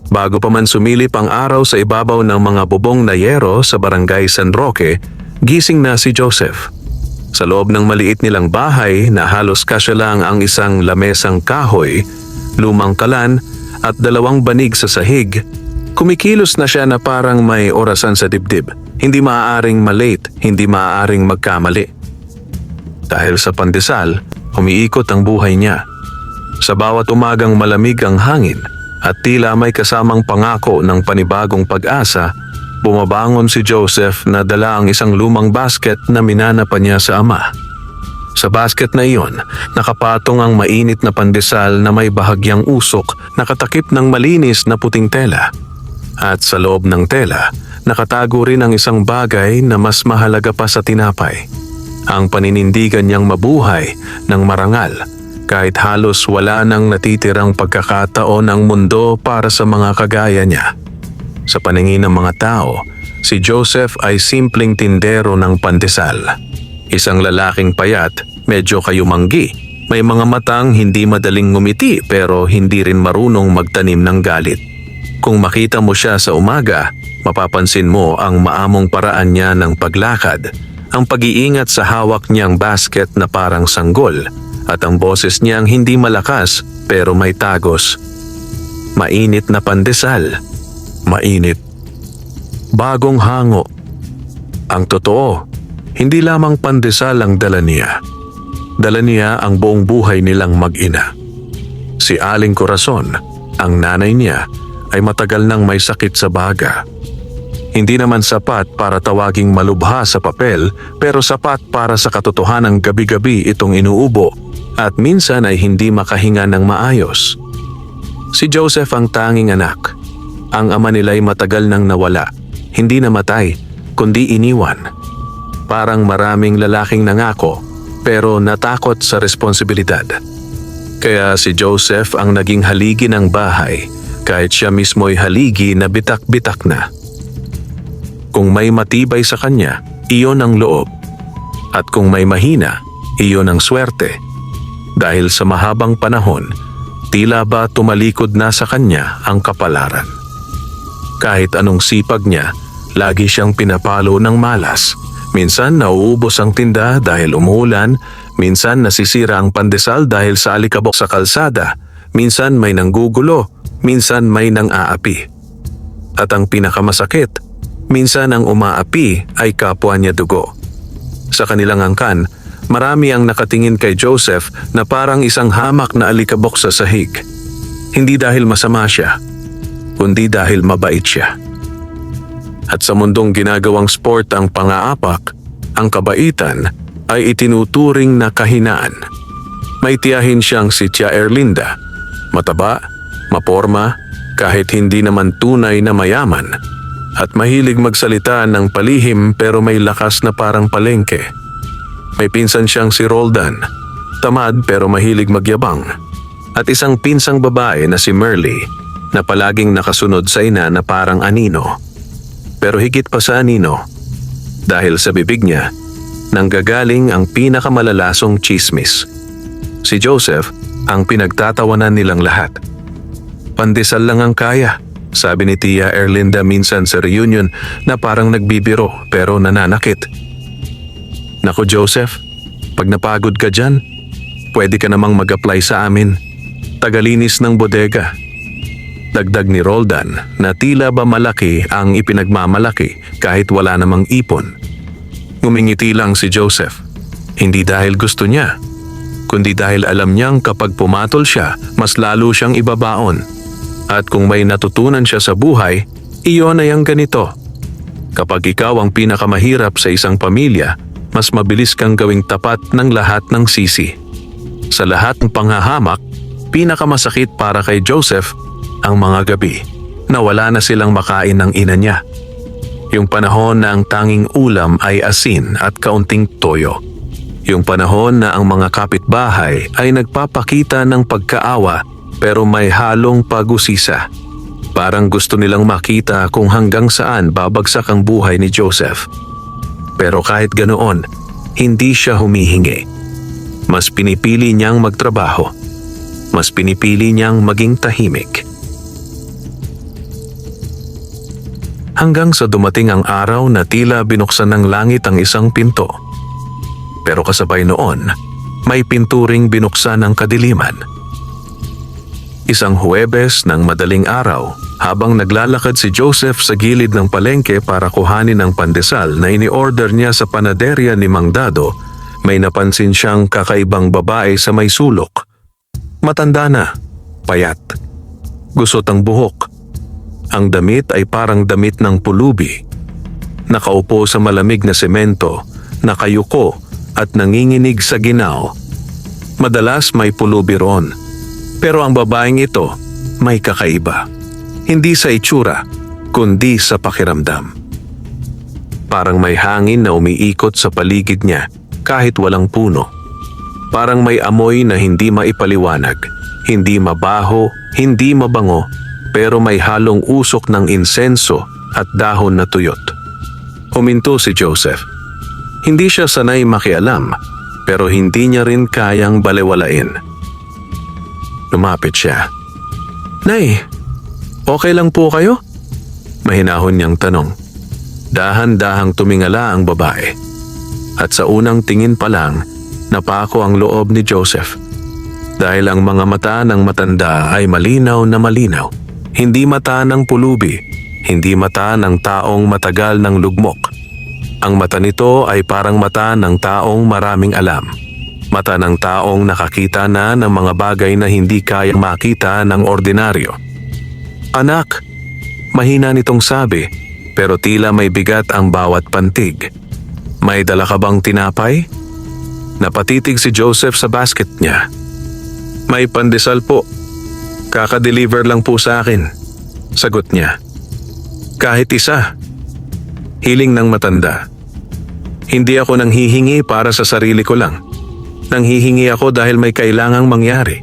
Bago pa man sumilip ang araw sa ibabaw ng mga bubong na yero sa barangay San Roque, gising na si Joseph. Sa loob ng maliit nilang bahay na halos kasya lang ang isang lamesang kahoy, lumang kalan at 2 banig sa sahig, kumikilos na siya na parang may orasan sa dibdib. Hindi maaaring malate, hindi maaaring magkamali. Dahil sa pandesal, umiikot ang buhay niya. Sa bawat umagang malamig ang hangin at tila may kasamang pangako ng panibagong pag-asa, bumabangon si Joseph na dala ang isang lumang basket na minana pa niya sa ama. Sa basket na iyon, nakapatong ang mainit na pandesal na may bahagyang usok na katakip ng malinis na puting tela. At sa loob ng tela, nakatago rin ang isang bagay na mas mahalaga pa sa tinapay. Ang paninindigan niyang mabuhay ng marangal kahit halos wala nang natitirang pagkakataon ang mundo para sa mga kagaya niya. Sa paningin ng mga tao, si Joseph ay simpleng tindero ng pandesal. Isang lalaking payat, medyo kayumanggi, may mga matang hindi madaling ngumiti pero hindi rin marunong magtanim ng galit. Kung makita mo siya sa umaga, mapapansin mo ang maamong paraan niya ng paglakad, ang pag-iingat sa hawak niyang basket na parang sanggol, at ang boses niyang hindi malakas pero may tagos. Mainit na pandesal. Mainit. Bagong hango. Ang totoo, hindi lamang pandesal ang dala niya. Dala niya ang buong buhay nilang mag-ina. Si Aling Corazon, ang nanay niya, ay matagal nang may sakit sa baga. Hindi naman sapat para tawaging malubha sa papel, pero sapat para sa katotohanang gabi-gabi itong inuubo at minsan ay hindi makahinga ng maayos. Si Joseph ang tanging anak. Ang ama nila'y matagal nang nawala. Hindi namatay, kundi iniwan. Parang maraming lalaking nangako, pero natakot sa responsibilidad. Kaya si Joseph ang naging haligi ng bahay, kahit siya mismo'y haligi na bitak-bitak na. Kung may matibay sa kanya, iyon ang loob. At kung may mahina, iyon ang swerte. Dahil sa mahabang panahon, tila ba tumalikod na sa kanya ang kapalaran. Kahit anong sipag niya, lagi siyang pinapalo ng malas. Minsan nauubos ang tinda dahil umuulan, minsan nasisira ang pandesal dahil sa alikabok sa kalsada, minsan may nanggugulo, minsan may nang-aapi. At ang pinakamasakit, minsan ang umaapi ay kapwa niya dugo. Sa kanilang angkan, marami ang nakatingin kay Joseph na parang isang hamak na alikabok sa sahig. Hindi dahil masama siya, kundi dahil mabait siya. At sa mundong ginagawang sport ang pang-aapak, ang kabaitan ay itinuturing na kahinaan. May tiyahin siyang si Tia Erlinda, mataba, maporma, kahit hindi naman tunay na mayaman, at mahilig magsalita ng palihim pero may lakas na parang palengke. May pinsan siyang si Roldan, tamad pero mahilig magyabang, at isang pinsang babae na si Merly na palaging nakasunod sa ina na parang anino. Pero higit pa sa anino, dahil sa bibig niya, nanggagaling ang pinakamalalasong chismis. Si Joseph ang pinagtatawanan nilang lahat. Pandesal lang ang kaya, sabi ni Tia Erlinda minsan sa reunion na parang nagbibiro pero nananakit. Naku Joseph, pag napagod ka dyan, pwede ka namang mag-apply sa amin. Tagalinis ng bodega. Dagdag ni Roldan na tila ba malaki ang ipinagmamalaki kahit wala namang ipon. Ngumingiti lang si Joseph. Hindi dahil gusto niya, kundi dahil alam niyang kapag pumatol siya, mas lalo siyang ibabaon. At kung may natutunan siya sa buhay, iyon ay ang ganito. Kapag ikaw ang pinakamahirap sa isang pamilya, mas mabilis kang gawing tapat ng lahat ng sisi. Sa lahat ng panghahamak, pinakamasakit para kay Joseph ang mga gabi na wala na silang makain ng ina niya. Yung panahon na ang tanging ulam ay asin at kaunting toyo. Yung panahon na ang mga kapitbahay ay nagpapakita ng pagkaawa pero may halong pag-usisa. Parang gusto nilang makita kung hanggang saan babagsak ang buhay ni Joseph. Pero kahit ganoon, hindi siya humihingi. Mas pinipili niyang magtrabaho. Mas pinipili niyang maging tahimik. hanggang sa dumating ang araw na tila binuksan ng langit ang isang pinto. Pero kasabay noon, may pinturing binuksan ng kadiliman. Isang Huwebes ng madaling araw, habang naglalakad si Joseph sa gilid ng palengke para kuhanin ang pandesal na ini-order niya sa panaderya ni Mang Dado, may napansin siyang kakaibang babae sa may sulok. Matanda na, payat, gusot ang buhok. Ang damit ay parang damit ng pulubi. Nakaupo sa malamig na semento, nakayuko at nanginginig sa ginaw. Madalas may pulubi roon. Pero ang babaeng ito may kakaiba. Hindi sa itsura, kundi sa pakiramdam. Parang may hangin na umiikot sa paligid niya kahit walang puno. Parang may amoy na hindi maipaliwanag, hindi mabaho, hindi mabango, pero may halong usok ng insenso at dahon na tuyot. Huminto si Joseph. Hindi siya sanay makialam, pero hindi niya rin kayang balewalain. Lumapit siya. "Nay, okay lang po kayo?" Mahinahon niyang tanong. Dahan-dahang tumingala ang babae. At sa unang tingin pa lang, napako ang loob ni Joseph. Dahil ang mga mata ng matanda ay malinaw na malinaw. Hindi mata ng pulubi, hindi mata ng taong matagal ng lugmok. Ang mata nito ay parang mata ng taong maraming alam. Mata ng taong nakakita na ng mga bagay na hindi kayang makita ng ordinaryo. "Anak," mahina nitong sabi, pero tila may bigat ang bawat pantig. "May dala ka bang tinapay?" Napatitig si Joseph sa basket niya. "May pandesal po. Kaka-deliver lang po sa akin," sagot niya. "Kahit isa." Hiling ng matanda. "Hindi ako nanghihingi para sa sarili ko lang. Nanghihingi ako dahil may kailangang mangyari."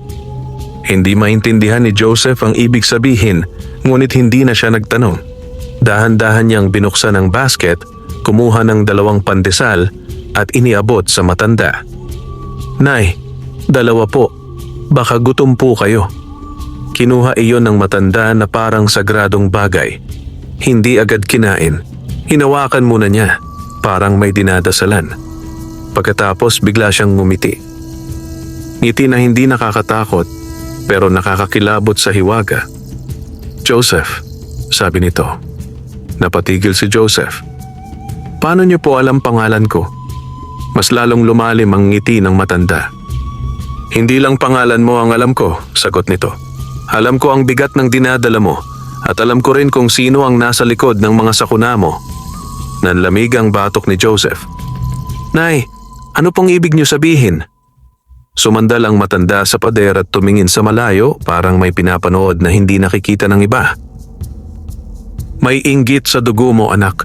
Hindi maintindihan ni Joseph ang ibig sabihin, ngunit hindi na siya nagtanong. Dahan-dahan niyang binuksan ang basket, kumuha ng 2 pandesal at iniabot sa matanda. "Nay, 2 po. Baka gutom po kayo." Kinuha iyon ng matanda na parang sagradong bagay. Hindi agad kinain. Hinawakan muna niya, parang may dinadasalan. Pagkatapos bigla siyang ngumiti. Ngiti na hindi nakakatakot, pero nakakakilabot sa hiwaga. "Joseph," sabi nito. Napatigil si Joseph. "Paano niyo po alam pangalan ko?" Mas lalong lumalim ang ngiti ng matanda. "Hindi lang pangalan mo ang alam ko," sagot nito. "Alam ko ang bigat ng dinadala mo at alam ko rin kung sino ang nasa likod ng mga sakuna mo." Nanlamig ang batok ni Joseph. "Nay, ano pong ibig niyo sabihin?" Sumandal ang matanda sa pader at tumingin sa malayo, parang may pinapanood na hindi nakikita ng iba. "May inggit sa dugo mo, anak,"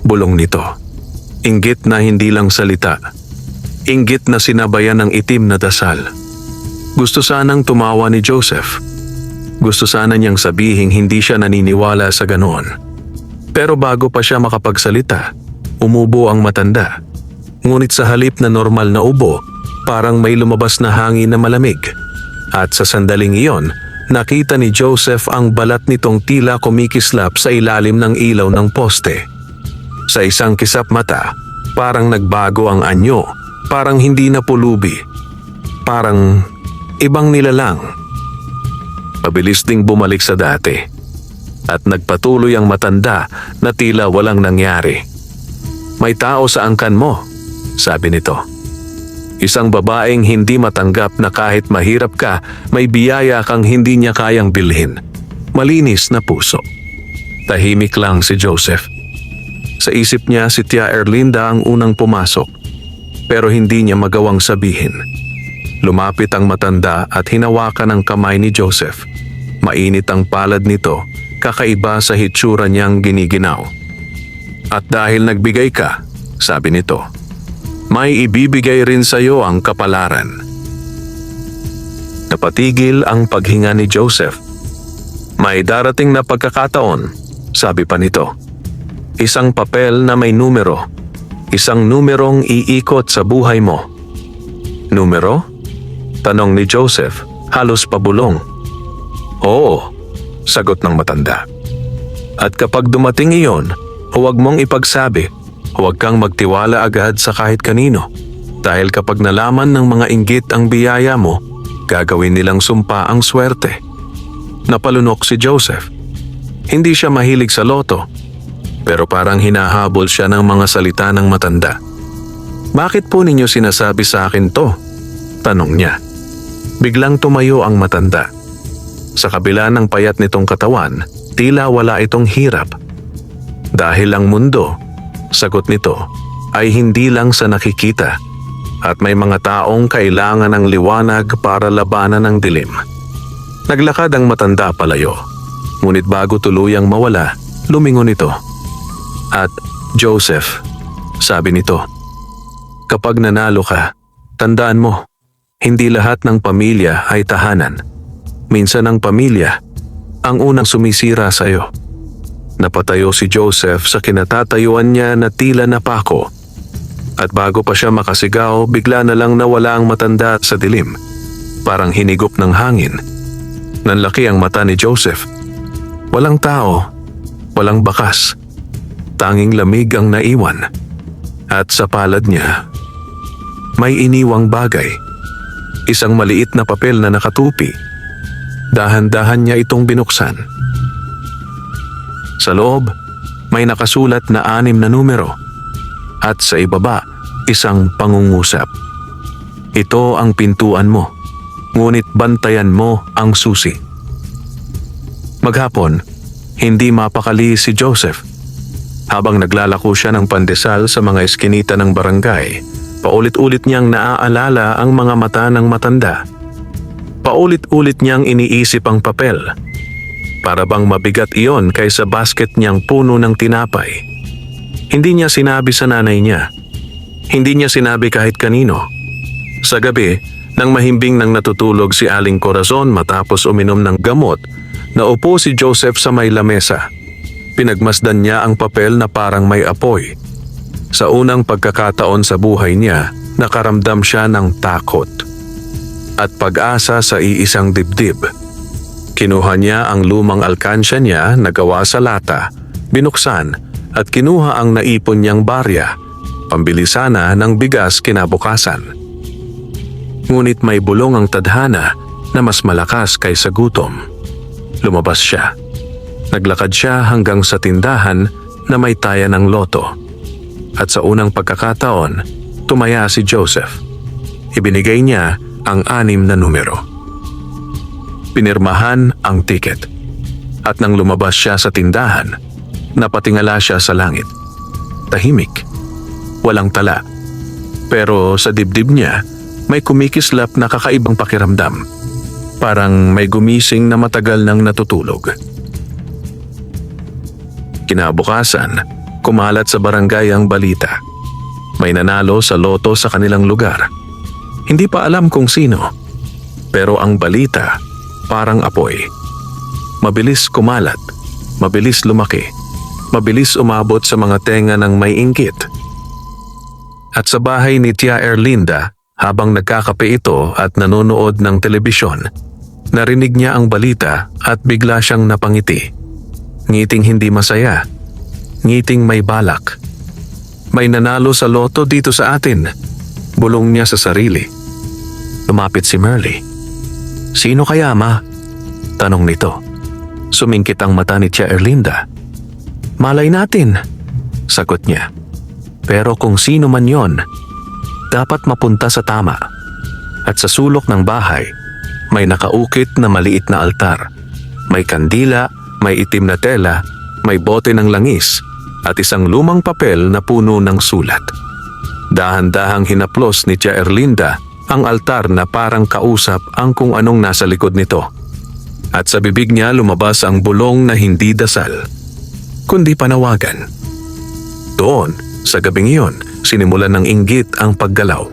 bulong nito. Inggit na hindi lang salita. Inggit na sinabayan ng itim na dasal. Gusto sanang tumawa ni Joseph. Gusto sana niyang sabihing hindi siya naniniwala sa ganoon. Pero bago pa siya makapagsalita, umubo ang matanda. Ngunit sa halip na normal na ubo, parang may lumabas na hangin na malamig. At sa sandaling iyon, nakita ni Joseph ang balat nitong tila kumikislap sa ilalim ng ilaw ng poste. Sa isang kisap mata, parang nagbago ang anyo, parang hindi na pulubi, parang ibang nilalang. Mabilis ding bumalik sa dati. At nagpatuloy ang matanda na tila walang nangyari. "May tao sa angkan mo," sabi nito. "Isang babaeng hindi matanggap na kahit mahirap ka, may biyaya kang hindi niya kayang bilhin. Malinis na puso." Tahimik lang si Joseph. Sa isip niya si Tia Erlinda ang unang pumasok, pero hindi niya magawang sabihin. Lumapit ang matanda at hinawakan ang kamay ni Joseph. Mainit ang palad nito, kakaiba sa hitsura niyang giniginaw. "At dahil nagbigay ka," sabi nito, "may ibibigay rin sa iyo ang kapalaran." Napatigil ang paghinga ni Joseph. "May darating na pagkakataon," sabi pa nito. "Isang papel na may numero. Isang numerong iikot sa buhay mo." "Numero?" tanong ni Joseph, halos pabulong. "Oo," sagot ng matanda. At kapag dumating iyon, huwag mong ipagsabi, huwag kang magtiwala agad sa kahit kanino. Dahil kapag nalaman ng mga inggit ang biyaya mo, gagawin nilang sumpa ang swerte. Napalunok si Joseph. Hindi siya mahilig sa loto, pero parang hinahabol siya ng mga salita ng matanda. Bakit po ninyo sinasabi sa akin to? Tanong niya. Biglang tumayo ang matanda. Sa kabila ng payat nitong katawan, tila wala itong hirap. Dahil ang mundo, sagot nito, ay hindi lang sa nakikita at may mga taong kailangan ng liwanag para labanan ang dilim. Naglakad ang matanda palayo, ngunit bago tuluyang mawala, lumingon ito. At Joseph, sabi nito, kapag nanalo ka, tandaan mo, hindi lahat ng pamilya ay tahanan. Minsan ang pamilya ang unang sumisira sa iyo. Napatayo si Joseph sa kinatatayuan niya na tila napako. At bago pa siya makasigaw, bigla na lang nawala ang matanda sa dilim. Parang hinigop ng hangin. Nanlaki ang mata ni Joseph. Walang tao, walang bakas. Tanging lamig ang naiwan. At sa palad niya, may iniwang bagay. Isang maliit na papel na nakatupi. Dahan-dahan niya itong binuksan. Sa loob, may nakasulat na 6 na numero. At sa ibaba, isang pangungusap. Ito ang pintuan mo, ngunit bantayan mo ang susi. Maghapon, hindi mapakali si Joseph. Habang naglalako siya ng pandesal sa mga eskinita ng barangay, paulit-ulit niyang naaalala ang mga mata ng matanda. Paulit-ulit niyang iniisip ang papel. Para bang mabigat iyon kaysa basket niyang puno ng tinapay. Hindi niya sinabi sa nanay niya. Hindi niya sinabi kahit kanino. Sa gabi, nang mahimbing nang natutulog si Aling Corazon matapos uminom ng gamot, naupo si Joseph sa may lamesa. Pinagmasdan niya ang papel na parang may apoy. Sa unang pagkakataon sa buhay niya, nakaramdam siya ng takot at pag-asa sa iisang dibdib. Kinuha niya ang lumang alkansya niya na gawa sa lata, binuksan at kinuha ang naipon niyang barya, pambili sana ng bigas kinabukasan. Ngunit may bulong ang tadhana na mas malakas kaysa gutom. Lumabas siya. Naglakad siya hanggang sa tindahan na may taya ng loto. At sa unang pagkakataon, tumaya si Joseph. Ibinigay niya ang 6 na numero. Pinirmahan ang tiket. At nang lumabas siya sa tindahan, napatingala siya sa langit. Tahimik. Walang tala. Pero sa dibdib niya, may kumikislap na kakaibang pakiramdam. Parang may gumising na matagal nang natutulog. Kinabukasan, kumalat sa barangay ang balita. May nanalo sa loto sa kanilang lugar. Hindi pa alam kung sino. Pero ang balita, parang apoy. Mabilis kumalat, mabilis lumaki, mabilis umabot sa mga tenga ng may inggit. At sa bahay ni Tia Erlinda, habang nagkakape ito at nanonood ng telebisyon, narinig niya ang balita at bigla siyang napangiti. Ngiting hindi masaya, ngiting may balak. May nanalo sa loto dito sa atin, bulong niya sa sarili. Lumapit si Merly. Sino kaya, ma? Tanong nito. Sumingkit ang mata ni Tia Erlinda. Malay natin, sagot niya. Pero kung sino man yon, dapat mapunta sa tama. At sa sulok ng bahay, may nakaukit na maliit na altar. May kandila, may itim na tela, may bote ng langis, at isang lumang papel na puno ng sulat. Dahan-dahang hinaplos ni Tia Erlinda ang altar na parang kausap ang kung anong nasa likod nito. At sa bibig niya lumabas ang bulong na hindi dasal, kundi panawagan. Doon, sa gabing iyon, sinimulan ng inggit ang paggalaw.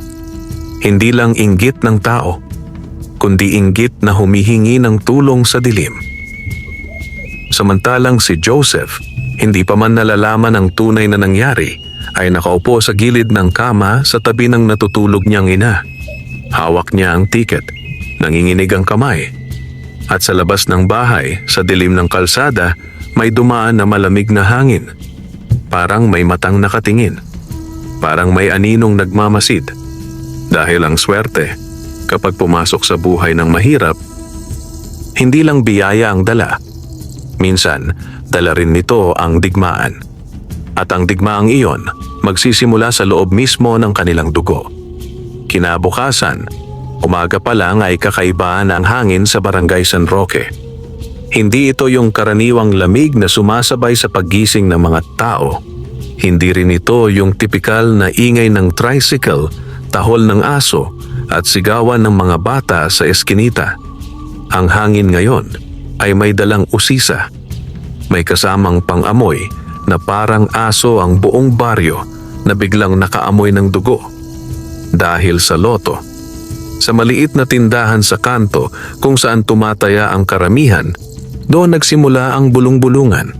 Hindi lang inggit ng tao, kundi inggit na humihingi ng tulong sa dilim. Samantalang si Joseph, hindi pa man nalalaman ang tunay na nangyari, ay nakaupo sa gilid ng kama sa tabi ng natutulog niyang ina. Hawak niya ang tiket, nanginginig ang kamay. At sa labas ng bahay, sa dilim ng kalsada, may dumaan na malamig na hangin. Parang may matang nakatingin. Parang may aninong nagmamasid. Dahil ang swerte, kapag pumasok sa buhay ng mahirap, hindi lang biyaya ang dala. Minsan, dala rin nito ang digmaan. At ang digmaang iyon, magsisimula sa loob mismo ng kanilang dugo. Kinabukasan, umaga pa lang ay kakaibahan ang hangin sa Barangay San Roque. Hindi ito yung karaniwang lamig na sumasabay sa paggising ng mga tao. Hindi rin ito yung tipikal na ingay ng tricycle, tahol ng aso at sigawan ng mga bata sa eskinita. Ang hangin ngayon ay may dalang usisa. May kasamang pang-amoy na parang aso ang buong baryo na biglang nakaamoy ng dugo. Dahil sa loto. Sa maliit na tindahan sa kanto kung saan tumataya ang karamihan, doon nagsimula ang bulong-bulungan.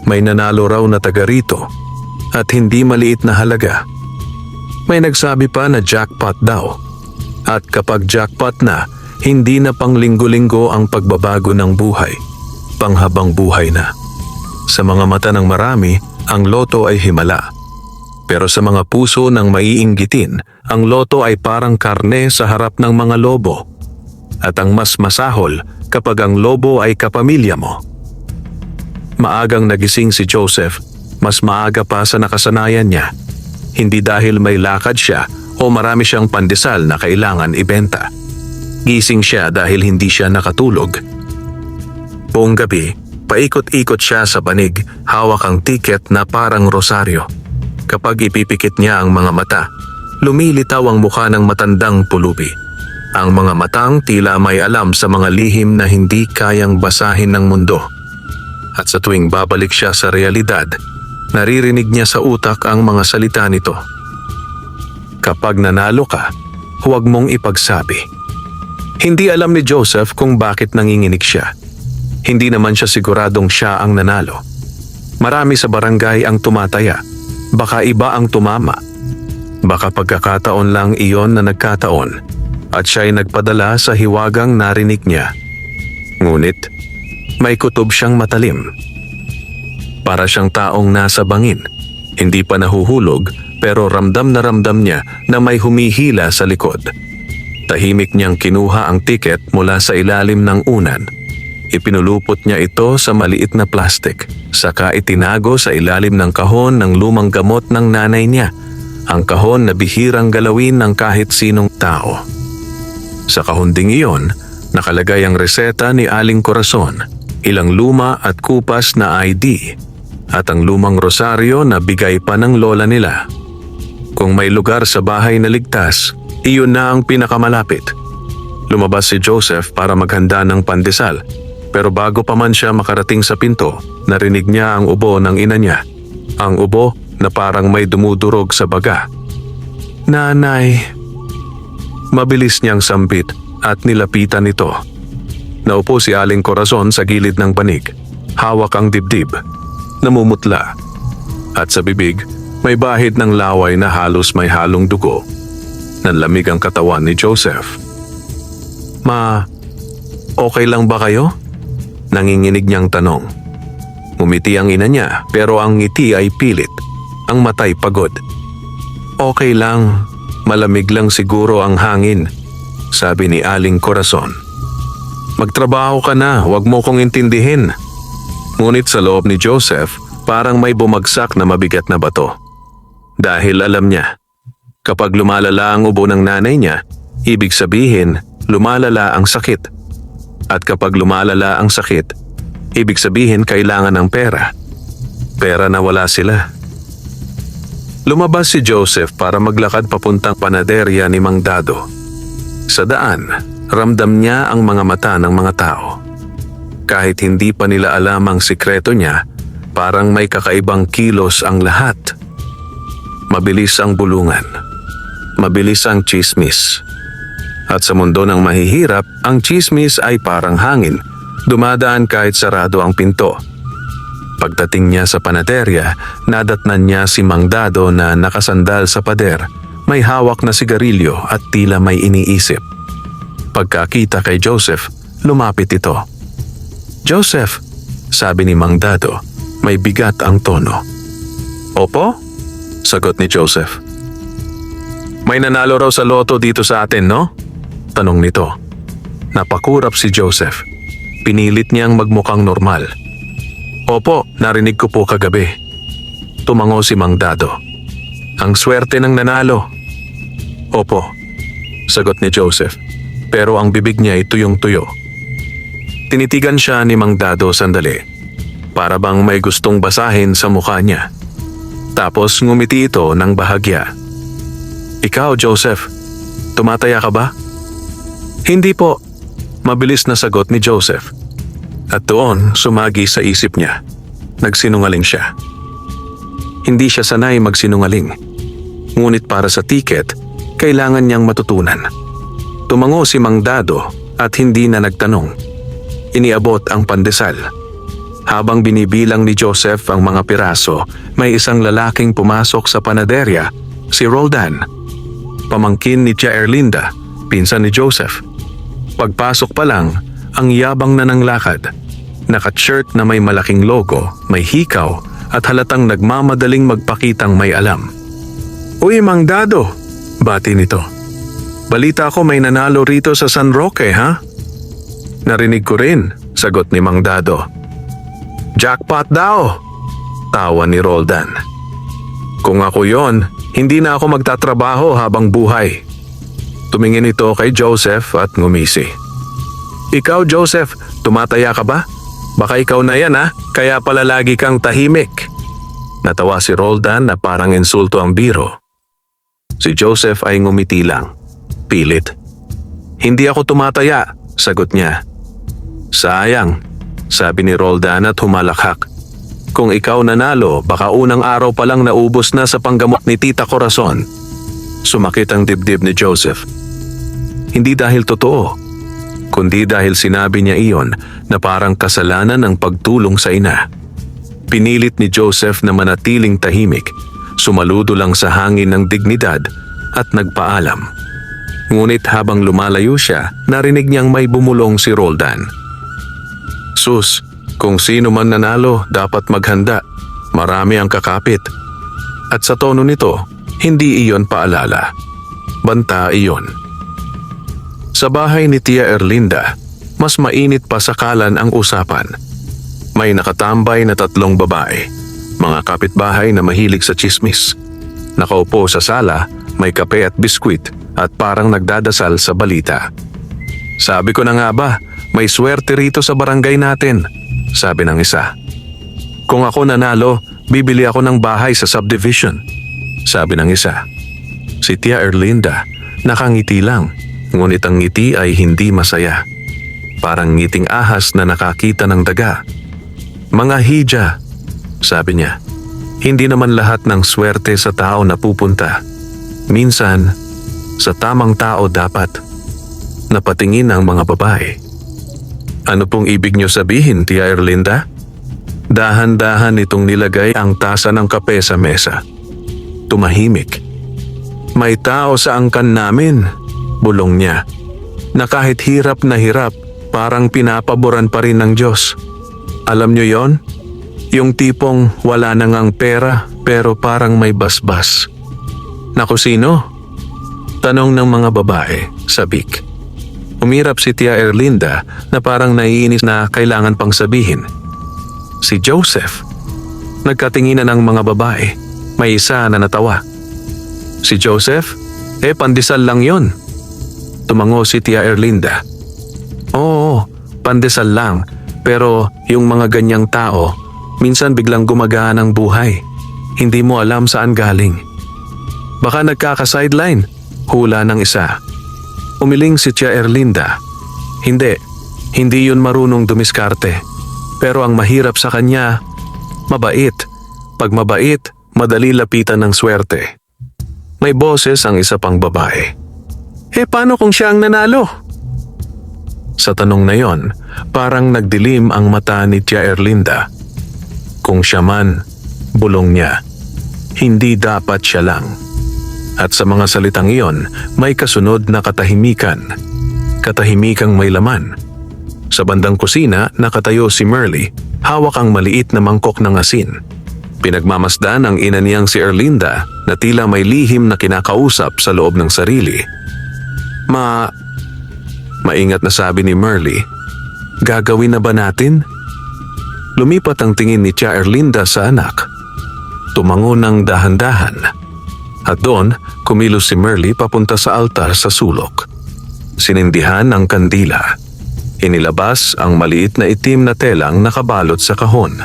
May nanalo raw na taga rito at hindi maliit na halaga. May nagsabi pa na jackpot daw. At kapag jackpot na, hindi na pang linggo-linggo ang pagbabago ng buhay. Panghabang buhay na. Sa mga mata ng marami, ang loto ay himala. Pero sa mga puso ng maiinggitin, ang loto ay parang karne sa harap ng mga lobo. At ang mas masahol kapag ang lobo ay kapamilya mo. Maagang nagising si Joseph, mas maaga pa sa nakasanayan niya. Hindi dahil may lakad siya o marami siyang pandesal na kailangan ibenta. Gising siya dahil hindi siya nakatulog. Buong gabi, paikot-ikot siya sa banig, hawak ang tiket na parang rosaryo. Kapag ipipikit niya ang mga mata, lumilitaw ang mukha ng matandang pulubi. Ang mga matang tila may alam sa mga lihim na hindi kayang basahin ng mundo. At sa tuwing babalik siya sa realidad, naririnig niya sa utak ang mga salita nito. Kapag nanalo ka, huwag mong ipagsabi. Hindi alam ni Joseph kung bakit nanginginig siya. Hindi naman siya siguradong siya ang nanalo. Marami sa barangay ang tumataya. Baka iba ang tumama. Baka pagkakataon lang iyon na nagkataon at siya'y nagpadala sa hiwagang narinig niya. Ngunit, may kutob siyang matalim. Para siyang taong nasa bangin. Hindi pa nahuhulog pero ramdam niya na may humihila sa likod. Tahimik niyang kinuha ang tiket mula sa ilalim ng unan. Ipinulupot niya ito sa maliit na plastik, saka itinago sa ilalim ng kahon ng lumang gamot ng nanay niya, ang kahon na bihirang galawin ng kahit sinong tao. Sa kahon ding iyon, nakalagay ang reseta ni Aling Corazon, ilang luma at kupas na ID, at ang lumang rosaryo na bigay pa ng lola nila. Kung may lugar sa bahay na ligtas, iyon na ang pinakamalapit. Lumabas si Joseph para maghanda ng pandesal. Pero bago pa man siya makarating sa pinto, narinig niya ang ubo ng ina niya. Ang ubo na parang may dumudurog sa baga. Nanay! Mabilis niyang sambit at nilapitan ito. Naupo si Aling Corazon sa gilid ng banig. Hawak ang dibdib. Namumutla. At sa bibig, may bahid ng laway na halos may halong dugo. Nanlamig ang katawan ni Joseph. Ma, okay lang ba kayo? Nanginginig niyang tanong. Umiti ang ina niya pero ang ngiti ay pilit. Ang mata'y pagod. Okay lang, malamig lang siguro ang hangin, sabi ni Aling Corazon. Magtrabaho ka na, huwag mo kong intindihin. Ngunit sa loob ni Joseph, parang may bumagsak na mabigat na bato. Dahil alam niya, kapag lumalala ang ubo ng nanay niya, ibig sabihin lumalala ang sakit. At kapag lumalala ang sakit, ibig sabihin kailangan ng pera. Pera na wala sila. Lumabas si Joseph para maglakad papuntang panaderya ni Mang Dado. Sa daan, ramdam niya ang mga mata ng mga tao. Kahit hindi pa nila alam ang sikreto niya, parang may kakaibang kilos ang lahat. Mabilis ang bulungan. Mabilis ang tsismis. At sa mundo ng mahihirap, ang tsismis ay parang hangin, dumadaan kahit sarado ang pinto. Pagdating niya sa panaderya, nadatnan niya si Mang Dado na nakasandal sa pader, may hawak na sigarilyo at tila may iniisip. Pagkakita kay Joseph, lumapit ito. Joseph, sabi ni Mang Dado. May bigat ang tono. Opo? Sagot ni Joseph. May nanalo raw sa loto dito sa atin, no? Tanong nito. Napakurap si Joseph. Pinilit niyang magmukhang normal. Opo, narinig ko po kagabi. Tumango si Mang Dado. Ang swerte ng nanalo. Opo, sagot ni Joseph. Pero ang bibig niya ay tuyong-tuyo. Tinitigan siya ni Mang Dado sandali. Para bang may gustong basahin sa mukha niya. Tapos ngumiti ito ng bahagya. Ikaw, Joseph, tumataya ka ba? Hindi po, mabilis na sagot ni Joseph. At doon sumagi sa isip niya. Nagsinungaling siya. Hindi siya sanay magsinungaling. Ngunit para sa tiket, kailangan niyang matutunan. Tumango si Mang Dado at hindi na nagtanong. Iniabot ang pandesal. Habang binibilang ni Joseph ang mga piraso, may isang lalaking pumasok sa panaderya, si Roldan. Pamangkin ni Tia Erlinda, pinsan ni Joseph. Pagpasok pa lang, ang yabang na ng lakad. Naka-shirt na may malaking logo, may hikaw, at halatang nagmamadaling magpakitang may alam. Uy, Mang Dado, bati nito. Balita ko may nanalo rito sa San Roque, ha? Narinig ko rin, sagot ni Mang Dado. Jackpot daw, tawa ni Roldan. Kung ako yon, hindi na ako magtatrabaho habang buhay. Tumingin ito kay Joseph at ngumisi. Ikaw, Joseph, tumataya ka ba? Baka ikaw na yan, ha? Kaya pala lagi kang tahimik. Natawa si Roldan na parang insulto ang biro. Si Joseph ay ngumiti lang. Pilit. Hindi ako tumataya, sagot niya. Sayang, sabi ni Roldan at humalakhak. Kung ikaw nanalo, baka unang araw pa lang naubos na sa panggamot ni Tita Corazon. Sumakit ang dibdib ni Joseph. Hindi dahil totoo, kundi dahil sinabi niya iyon na parang kasalanan ang pagtulong sa ina. Pinilit ni Joseph na manatiling tahimik, sumaludo lang sa hangin ng dignidad at nagpaalam. Ngunit habang lumalayo siya, narinig niyang may bumulong si Roldan. Sus, kung sino man nanalo, dapat maghanda. Marami ang kakapit. At sa tono nito, hindi iyon paalala. Banta iyon. Sa bahay ni Tia Erlinda, mas mainit pa sa kalan ang usapan. May nakatambay na 3 babae, mga kapitbahay na mahilig sa tsismis. Nakaupo sa sala, may kape at biskwit at parang nagdadasal sa balita. Sabi ko na nga ba, may swerte rito sa barangay natin, sabi ng isa. Kung ako nanalo, bibili ako ng bahay sa subdivision, sabi ng isa. Si Tia Erlinda, nakangiti lang, ngunit ang ngiti ay hindi masaya. Parang ngiting ahas na nakakita ng daga. Mga hija, sabi niya. Hindi naman lahat ng swerte sa tao napupunta. Minsan, sa tamang tao dapat. Napatingin ang mga babae. Ano pong ibig niyo sabihin, Tia Erlinda? Dahan-dahan itong nilagay ang tasa ng kape sa mesa. Tumahimik. May tao sa angkan namin, bulong niya, na kahit hirap na hirap, parang pinapaboran pa rin ng Diyos. Alam niyo yon? Yung tipong wala na ngang pera pero parang may basbas. Naku, sino? Tanong ng mga babae, sabik. Umirap si Tia Erlinda na parang naiinis na kailangan pang sabihin. Si Joseph. Nagkatinginan ng mga babae. May isa na natawa. Si Joseph? Pandesal lang yon. Tumango si Tia Erlinda. Oo, pandesal lang. Pero yung mga ganyang tao, minsan biglang gumagaan ang buhay. Hindi mo alam saan galing. Baka nagkaka-sideline, hula ng isa. Umiling si Tia Erlinda. Hindi yun marunong dumiskarte. Pero ang mahirap sa kanya, mabait. Pag mabait, madali lapitan ng swerte. May boses ang isa pang babae. Paano kung siya ang nanalo? Sa tanong na yon, parang nagdilim ang mata ni Tia Erlinda. Kung siya man, bulong niya, hindi dapat siya lang. At sa mga salitang iyon, may kasunod na katahimikan. Katahimikang may laman. Sa bandang kusina, nakatayo si Merly. Hawak ang maliit na mangkok ng asin. Pinagmamasdan ang ina niyang si Erlinda na tila may lihim na kinakausap sa loob ng sarili. Maingat na sabi ni Merly, "Gagawin na ba natin?" Lumipat ang tingin ni Tia Erlinda sa anak. Tumango ng dahan-dahan. At doon, kumilos si Merly papunta sa altar sa sulok. Sinindihan ang kandila. Inilabas ang maliit na itim na telang nakabalot sa kahon.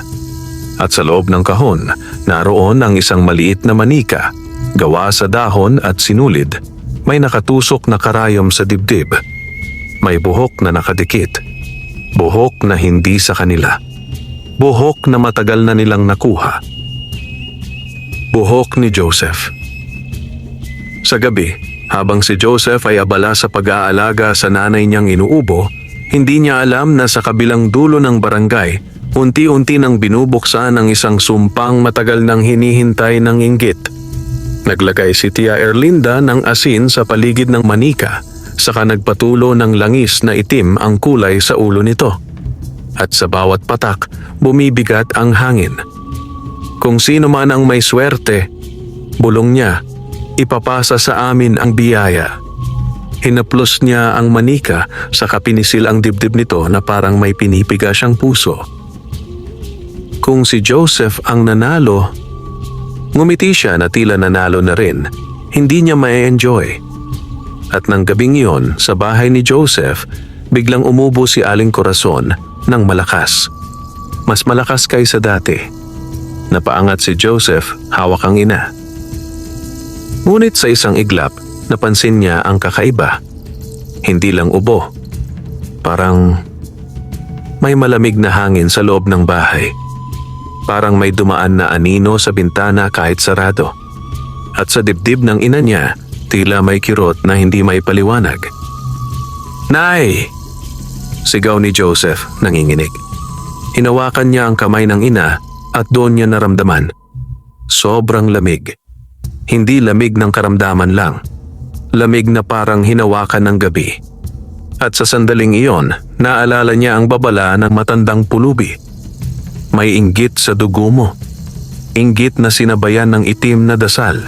At sa loob ng kahon, naroon ang isang maliit na manika, gawa sa dahon at sinulid. May nakatusok na karayom sa dibdib. May buhok na nakadikit. Buhok na hindi sa kanila. Buhok na matagal na nilang nakuha. Buhok ni Joseph. Sa gabi, habang si Joseph ay abala sa pag-aalaga sa nanay niyang inuubo, hindi niya alam na sa kabilang dulo ng barangay, unti-unti nang binubuksan ang isang sumpang matagal nang hinihintay ng inggit. Naglagay si Tia Erlinda ng asin sa paligid ng manika, saka nagpatulo ng langis na itim ang kulay sa ulo nito. At sa bawat patak, bumibigat ang hangin. Kung sino man ang may swerte, bulong niya, ipapasa sa amin ang biyaya. Hinaplos niya ang manika, saka pinisil ang dibdib nito na parang may pinipiga siyang puso. Kung si Joseph ang nanalo, ngumiti siya na tila nanalo na rin, hindi niya ma-enjoy. At nang gabing iyon, sa bahay ni Joseph, biglang umubo si Aling Corazon ng malakas. Mas malakas kaysa dati. Napaangat si Joseph, hawak ang ina. Ngunit sa isang iglap, napansin niya ang kakaiba. Hindi lang ubo. Parang may malamig na hangin sa loob ng bahay. Parang may dumaan na anino sa bintana kahit sarado. At sa dibdib ng ina niya, tila may kirot na hindi may paliwanag. "Nay!" Sigaw ni Joseph, nanginginig. Hinawakan niya ang kamay ng ina at doon niya naramdaman. Sobrang lamig. Hindi lamig ng karamdaman lang. Lamig na parang hinawakan ng gabi. At sa sandaling iyon, naalala niya ang babala ng matandang pulubi. May inggit sa dugo mo. Inggit na sinabayan ng itim na dasal.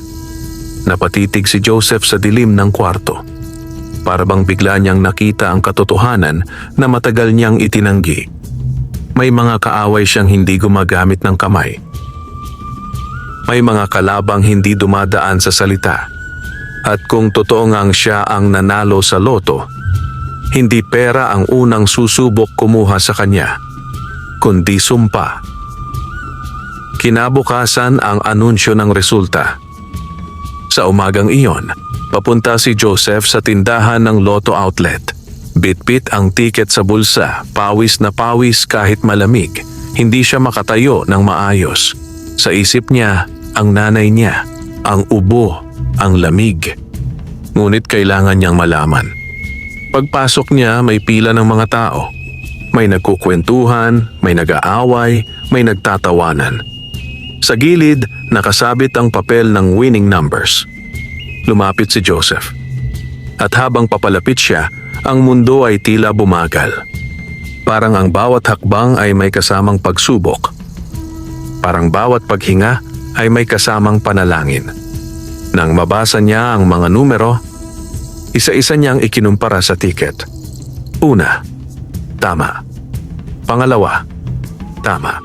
Napatitig si Joseph sa dilim ng kwarto. Para bang bigla niyang nakita ang katotohanan na matagal niyang itinanggi. May mga kaaway siyang hindi gumagamit ng kamay. May mga kalabang hindi dumadaan sa salita. At kung totoo ngang siya ang nanalo sa loto, hindi pera ang unang susubok kumuha sa kanya, kundi sumpa. Kinabukasan ang anunsyo ng resulta. Sa umagang iyon, papunta si Joseph sa tindahan ng Lotto Outlet. Bitbit ang tiket sa bulsa, pawis na pawis kahit malamig. Hindi siya makatayo ng maayos. Sa isip niya, ang nanay niya, ang ubo, ang lamig. Ngunit kailangan niyang malaman. Pagpasok niya, may pila ng mga tao. May nagkukwentuhan, may nag-aaway, may nagtatawanan. Sa gilid, nakasabit ang papel ng winning numbers. Lumapit si Joseph. At habang papalapit siya, ang mundo ay tila bumagal. Parang ang bawat hakbang ay may kasamang pagsubok. Parang bawat paghinga ay may kasamang panalangin. Nang mabasa niya ang mga numero, isa-isa niyang ikinumpara sa tiket. Una, tama. Pangalawa, tama.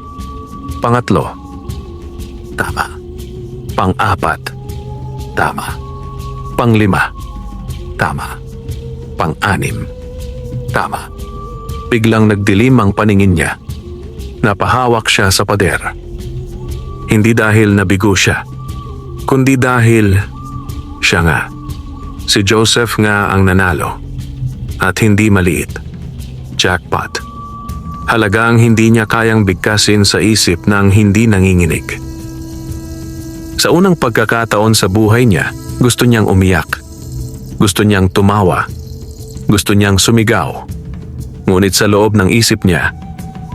Pangatlo, tama. Pang-apat, tama. Pang-lima, tama. Pang-anim, tama. Biglang nagdilim ang paningin niya. Napahawak siya sa pader. Hindi dahil nabigo siya, kundi dahil siya nga. Si Joseph nga ang nanalo. At hindi maliit. Jackpot. Halagang hindi niya kayang bigkasin sa isip ng hindi nanginginig. Sa unang pagkakataon sa buhay niya, gusto niyang umiyak. Gusto niyang tumawa. Gusto niyang sumigaw. Ngunit sa loob ng isip niya,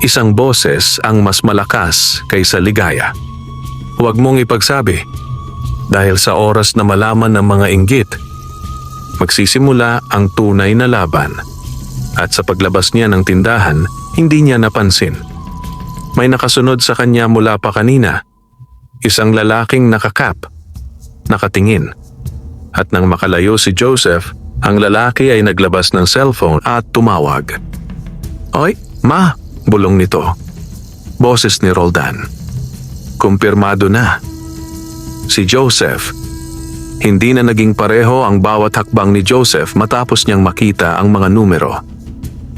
isang boses ang mas malakas kaysa ligaya. Huwag mong ipagsabi, dahil sa oras na malaman ng mga inggit, magsisimula ang tunay na laban. At sa paglabas niya ng tindahan, hindi niya napansin. May nakasunod sa kanya mula pa kanina. Isang lalaking nakakap, nakatingin. At nang makalayo si Joseph, ang lalaki ay naglabas ng cellphone at tumawag. "Oy, ma!" bulong nito. Boses ni Roldan. Kumpirmado na. Si Joseph. Hindi na naging pareho ang bawat hakbang ni Joseph matapos niyang makita ang mga numero.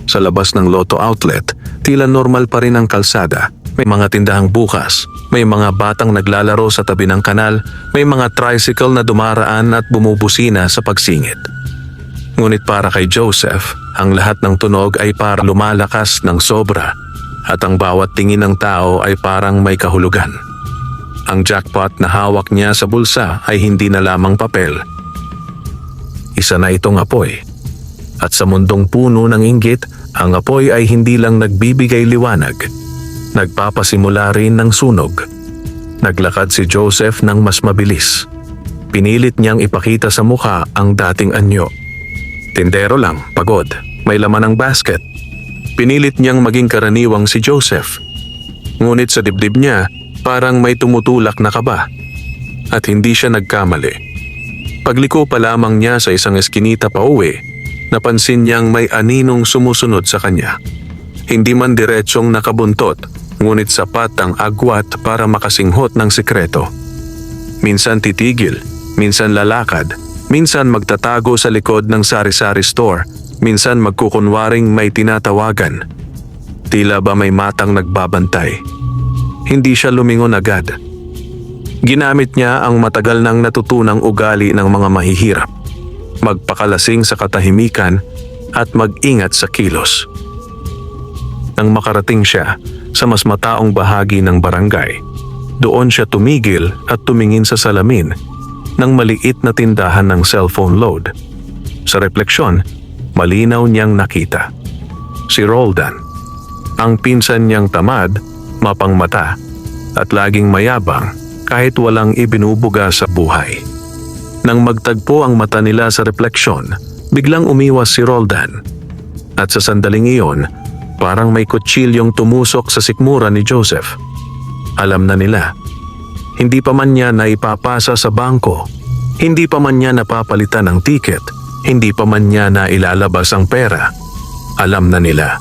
Sa labas ng Lotto outlet, tila normal pa rin ang kalsada. May mga tindahang bukas, may mga batang naglalaro sa tabi ng kanal, may mga tricycle na dumaraan at bumubusina sa pagsingit. Ngunit para kay Joseph, ang lahat ng tunog ay para lumalakas ng sobra at ang bawat tingin ng tao ay parang may kahulugan. Ang jackpot na hawak niya sa bulsa ay hindi na lamang papel. Isa na itong apoy. At sa mundong puno ng inggit, ang apoy ay hindi lang nagbibigay liwanag. Nagpapasimula rin ng sunog. Naglakad si Joseph ng mas mabilis. Pinilit niyang ipakita sa mukha ang dating anyo. Tindero lang, pagod, may laman ang basket. Pinilit niyang maging karaniwang si Joseph. Ngunit sa dibdib niya, parang may tumutulak na kaba. At hindi siya nagkamali. Pagliko pa lamang niya sa isang eskinita pa uwi, napansin niyang may aninong sumusunod sa kanya. Hindi man diretsyong nakabuntot, ngunit sapat ang agwat para makasinghot ng sikreto. Minsan titigil, minsan lalakad, minsan magtatago sa likod ng sari-sari store, minsan magkukunwaring may tinatawagan. Tila ba may matang nagbabantay. Hindi siya lumingon agad. Ginamit niya ang matagal nang natutunang ugali ng mga mahihirap. Magpakalasing sa katahimikan at mag-ingat sa kilos. Nang makarating siya sa mas mataong bahagi ng barangay, doon siya tumigil at tumingin sa salamin ng maliit na tindahan ng cellphone load. Sa refleksyon, malinaw niyang nakita si Roldan, ang pinsan niyang tamad, mapangmata at laging mayabang kahit walang ibinubuga sa buhay. Nang magtagpo ang mata nila sa refleksyon, biglang umiwas si Roldan. At sa sandaling iyon, parang may kutsilyong tumusok sa sikmura ni Joseph. Alam na nila. Hindi pa man niya naipapasa sa bangko, hindi pa man niya napapalitan ng tiket, hindi pa man niya nailalabas ang pera. Alam na nila.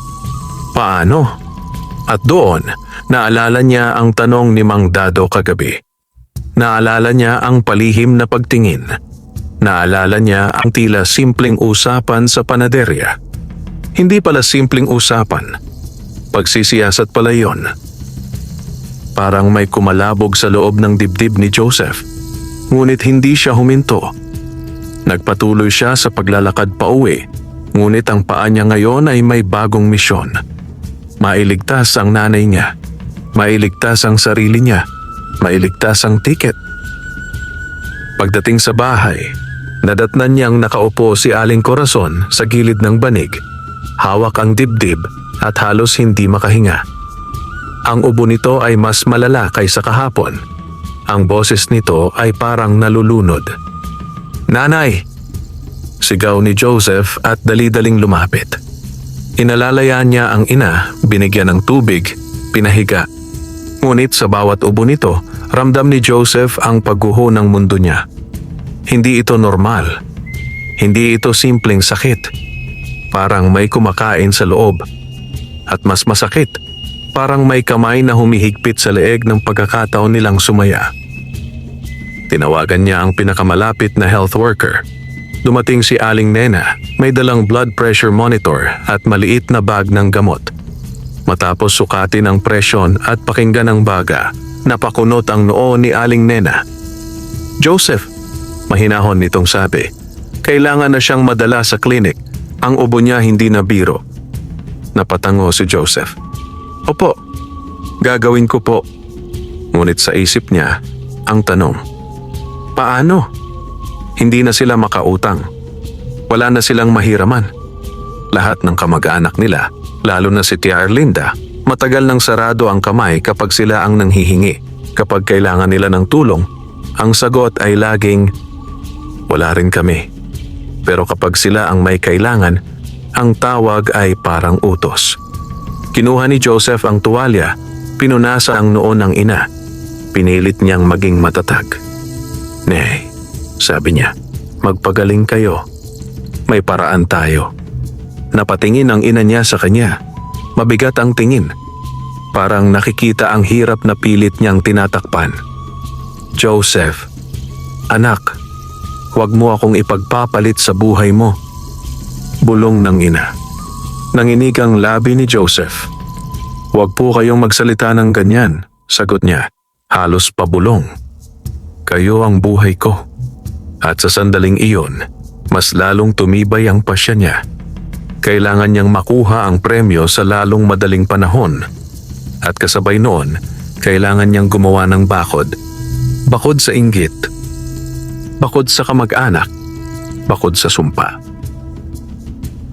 Paano? At doon, naalala niya ang tanong ni Mang Dado kagabi. Naalala niya ang palihim na pagtingin. Naalala niya ang tila simpleng usapan sa panaderya. Hindi pala simpleng usapan. Pagsisiyasat pala yon. Parang may kumalabog sa loob ng dibdib ni Joseph. Ngunit hindi siya huminto. Nagpatuloy siya sa paglalakad pa uwi. Ngunit ang paa niya ngayon ay may bagong misyon. Mailigtas ang nanay niya. Mailigtas ang sarili niya. Mailigtas ang tiket. Pagdating sa bahay, nadatnan niyang nakaupo si Aling Corazon sa gilid ng banig. Hawak ang dibdib at halos hindi makahinga. Ang ubo nito ay mas malala kaysa kahapon. Ang boses nito ay parang nalulunod. "Nanay!" Sigaw ni Joseph at dali-daling lumapit. Inalalayan niya ang ina, binigyan ng tubig, pinahiga. Ngunit sa bawat ubo nito, ramdam ni Joseph ang pagguho ng mundo niya. Hindi ito normal. Hindi ito simpleng sakit. Parang may kumakain sa loob. At mas masakit, parang may kamay na humihigpit sa leeg ng pagkakataon nilang sumaya. Tinawagan niya ang pinakamalapit na health worker. Dumating si Aling Nena, may dalang blood pressure monitor at maliit na bag ng gamot. Matapos sukatin ang presyon at pakinggan ang baga, napakunot ang noo ni Aling Nena. "Joseph," mahinahon nitong sabi, "kailangan na siyang madala sa klinik. Ang ubo niya hindi na biro." Napatango si Joseph. "Opo, gagawin ko po." Ngunit sa isip niya, ang tanong, paano? Hindi na sila makautang. Wala na silang mahiraman. Lahat ng kamag-anak nila, lalo na si Tia Erlinda, matagal nang sarado ang kamay kapag sila ang nanghihingi. Kapag kailangan nila ng tulong, ang sagot ay laging, "Wala rin kami." Pero kapag sila ang may kailangan, ang tawag ay parang utos. Kinuha ni Joseph ang tuwalya Pinunasa ang noo ng ina. Pinilit niyang maging matatag. "Nay," sabi niya, "magpagaling kayo. May paraan tayo." Napatingin ang ina niya sa kanya. Mabigat ang tingin. Parang nakikita ang hirap na pilit niyang tinatakpan. "Joseph, anak, huwag mo akong ipagpapalit sa buhay mo." Bulong ng ina. Nanginig ang labi ni Joseph. "Huwag po kayong magsalita ng ganyan," sagot niya. Halos pabulong. "Kayo ang buhay ko." At sa sandaling iyon, mas lalong tumibay ang pasya niya. Kailangan niyang makuha ang premyo sa lalong madaling panahon. At kasabay noon, kailangan niyang gumawa ng bakod. Bakod sa inggit. Bakod sa kamag-anak. Bakod sa sumpa.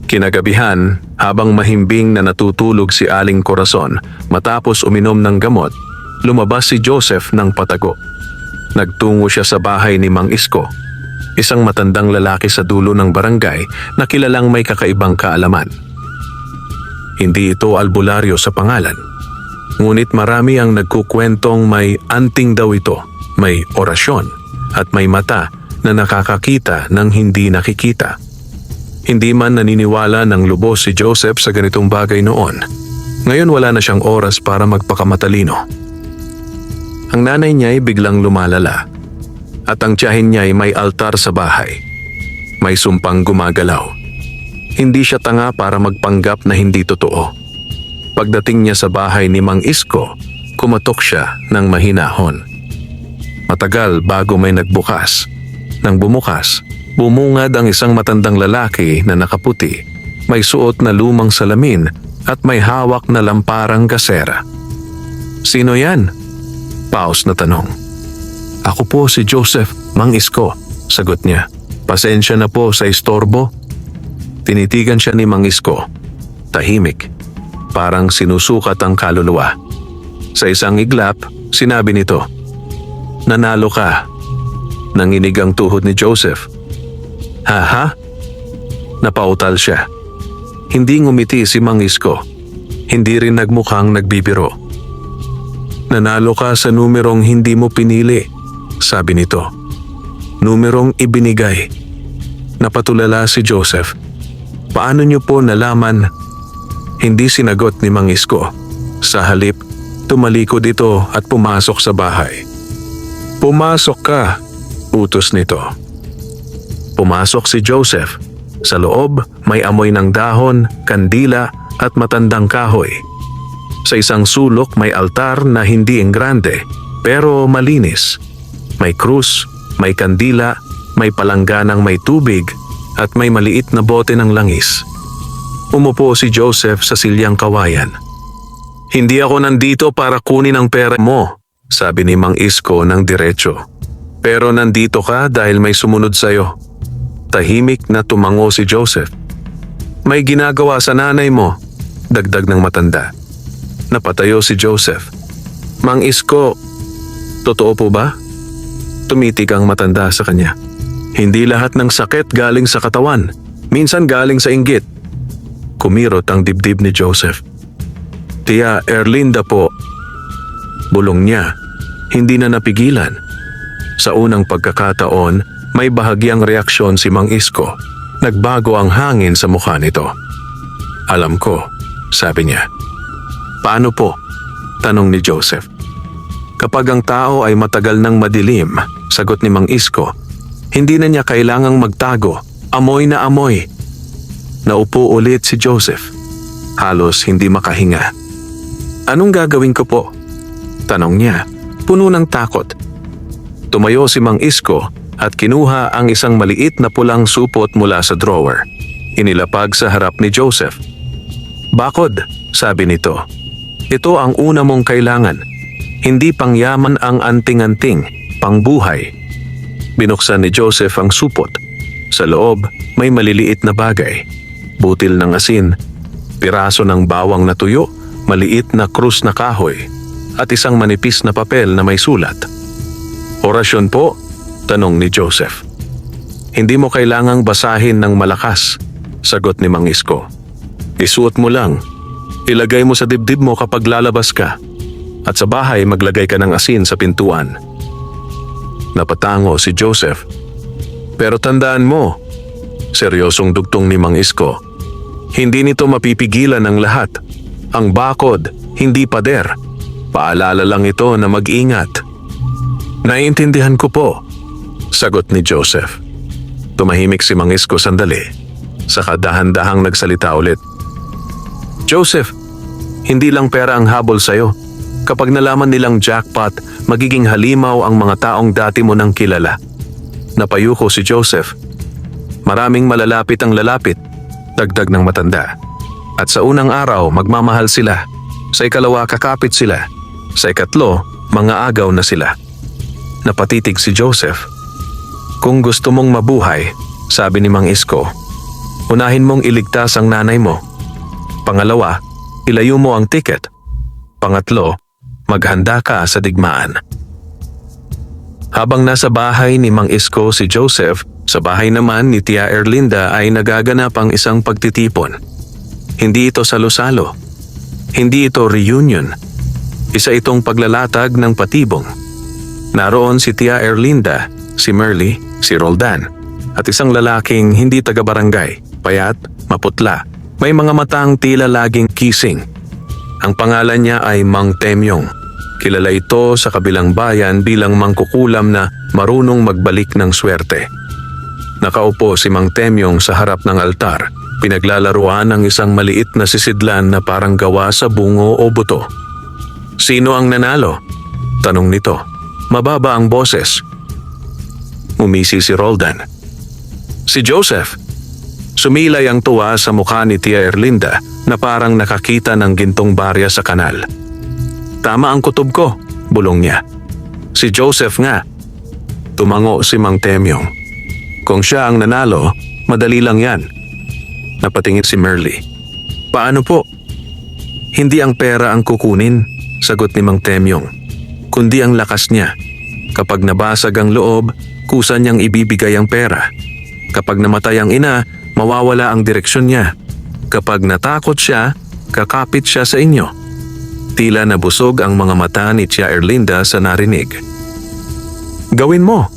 Kinagabihan, habang mahimbing na natutulog si Aling Corazon matapos uminom ng gamot, lumabas si Joseph ng patago. Nagtungo siya sa bahay ni Mang Isko, isang matandang lalaki sa dulo ng barangay na kilalang may kakaibang kaalaman. Hindi ito albularyo sa pangalan, ngunit marami ang nagkukwentong may anting daw ito, may orasyon at may mata na nakakakita ng hindi nakikita. Hindi man naniniwala ng lubos si Joseph sa ganitong bagay noon. Ngayon wala na siyang oras para magpakamatalino. Ang nanay niya ay biglang lumalala at ang tiyahin niya ay may altar sa bahay. May sumpang gumagalaw. Hindi siya tanga para magpanggap na hindi totoo. Pagdating niya sa bahay ni Mang Isko, kumatok siya ng mahinahon. Matagal bago may nagbukas. Nang bumukas, bumungad ang isang matandang lalaki na nakaputi, may suot na lumang salamin at may hawak na lamparang gasera. "Sino yan?" Paus na tanong. "Ako po si Joseph, Mang Isko," sagot niya. "Pasensya na po sa istorbo." Tinitigan siya ni Mang Isko. Tahimik, parang sinusukat ang kaluluwa. Sa isang iglap, sinabi nito, "Nanalo ka." Nanginig ang tuhod ni Joseph. "Ha? Napautal siya. Hindi ngumiti si Mang Isko. Hindi rin nagmukhang nagbibiro. "Nanalo ka sa numerong hindi mo pinili," sabi nito. "Numerong ibinigay." Napatulala si Joseph. "Paano niyo po nalaman?" Hindi sinagot ni Mang Isko. Sa halip, tumalikod ito at pumasok sa bahay. "Pumasok ka," utos nito. Pumasok si Joseph. Sa loob, may amoy ng dahon, kandila at matandang kahoy. Sa isang sulok may altar na hindi engrande, pero malinis. May krus, may kandila, may palangganang may tubig, at may maliit na bote ng langis. Umupo si Joseph sa silyang kawayan. "Hindi ako nandito para kunin ang pera mo," sabi ni Mang Isko ng diretso. "Pero nandito ka dahil may sumunod sa'yo." Tahimik na tumango si Joseph. "May ginagawa sa nanay mo," dagdag ng matanda. Napatayo si Joseph. "Mang Isko, totoo po ba?" Tumitig ang matanda sa kanya. "Hindi lahat ng sakit galing sa katawan. Minsan galing sa inggit." Kumirot ang dibdib ni Joseph. "Tia Erlinda po." Bulong niya. Hindi na napigilan. Sa unang pagkakataon, may bahagyang reaksyon si Mang Isko. Nagbago ang hangin sa mukha nito. "Alam ko," sabi niya. "Paano po?" tanong ni Joseph. "Kapag ang tao ay matagal ng madilim," sagot ni Mang Isko, "hindi na niya kailangang magtago. Amoy na amoy." Naupo ulit si Joseph. Halos hindi makahinga. "Anong gagawin ko po?" tanong niya, puno ng takot. Tumayo si Mang Isko at kinuha ang isang maliit na pulang supot mula sa drawer. Inilapag sa harap ni Joseph. "Bakod," sabi nito. "Ito ang una mong kailangan. Hindi pangyaman ang anting-anting, pangbuhay." Binuksan ni Joseph ang supot. Sa loob, may maliliit na bagay. Butil ng asin, piraso ng bawang na tuyo, maliit na krus na kahoy, at isang manipis na papel na may sulat. "Orasyon po?" tanong ni Joseph. "Hindi mo kailangang basahin ng malakas," sagot ni Mang Isko. "Isuot mo lang. Ilagay mo sa dibdib mo kapag lalabas ka." At sa bahay maglagay ka ng asin sa pintuan. Napatango si Joseph. Pero tandaan mo, seryosong dugtong ni Mang Isko, hindi nito mapipigilan ang lahat. Ang bakod, hindi pader. Paalala lang ito na mag-ingat. Naiintindihan ko po, sagot ni Joseph. Tumahimik si Mang Isko sandali, saka dahan-dahang nagsalita ulit. Joseph, hindi lang pera ang habol sa'yo. Kapag nalaman nilang jackpot, magiging halimaw ang mga taong dati mo nang kilala. Napayuko si Joseph. Maraming malalapit ang lalapit, dagdag ng matanda. At sa unang araw, magmamahal sila. Sa ikalawa, kakapit sila. Sa ikatlo, mga agaw na sila. Napatitig si Joseph. Kung gusto mong mabuhay, sabi ni Mang Isko, unahin mong iligtas ang nanay mo. Pangalawa, ilayo mo ang tiket. Pangatlo, maghanda ka sa digmaan. Habang nasa bahay ni Mang Isko si Joseph, sa bahay naman ni Tia Erlinda ay nagaganap ang isang pagtitipon. Hindi ito salo-salo. Hindi ito reunion. Isa itong paglalatag ng patibong. Naroon si Tia Erlinda, si Merly, si Roldan, at isang lalaking hindi taga-barangay, payat, maputla, may mga matang tila laging kising. Ang pangalan niya ay Mang Temyong. Kilala ito sa kabilang bayan bilang mangkukulam na marunong magbalik ng swerte. Nakaupo si Mang Temyong sa harap ng altar, pinaglalaruan ang isang maliit na sisidlan na parang gawa sa bungo o buto. Sino ang nanalo? Tanong nito. Mababa ang boses. Umisi si Roldan. Si Joseph. Sumilay ang tuwa sa mukha ni Tia Erlinda na parang nakakita ng gintong barya sa kanal. Tama ang kutob ko, bulong niya. Si Joseph nga. Tumango si Mang Temyong. Kung siya ang nanalo, madali lang yan. Napatingin si Merly. Paano po? Hindi ang pera ang kukunin, sagot ni Mang Temyong, kundi ang lakas niya. Kapag nabasag ang loob, kusa niyang ibibigay ang pera. Kapag namatay ang ina, mawawala ang direksyon niya. Kapag natakot siya, kakapit siya sa inyo. Tila nabusog ang mga mata ni Tia Erlinda sa narinig. Gawin mo,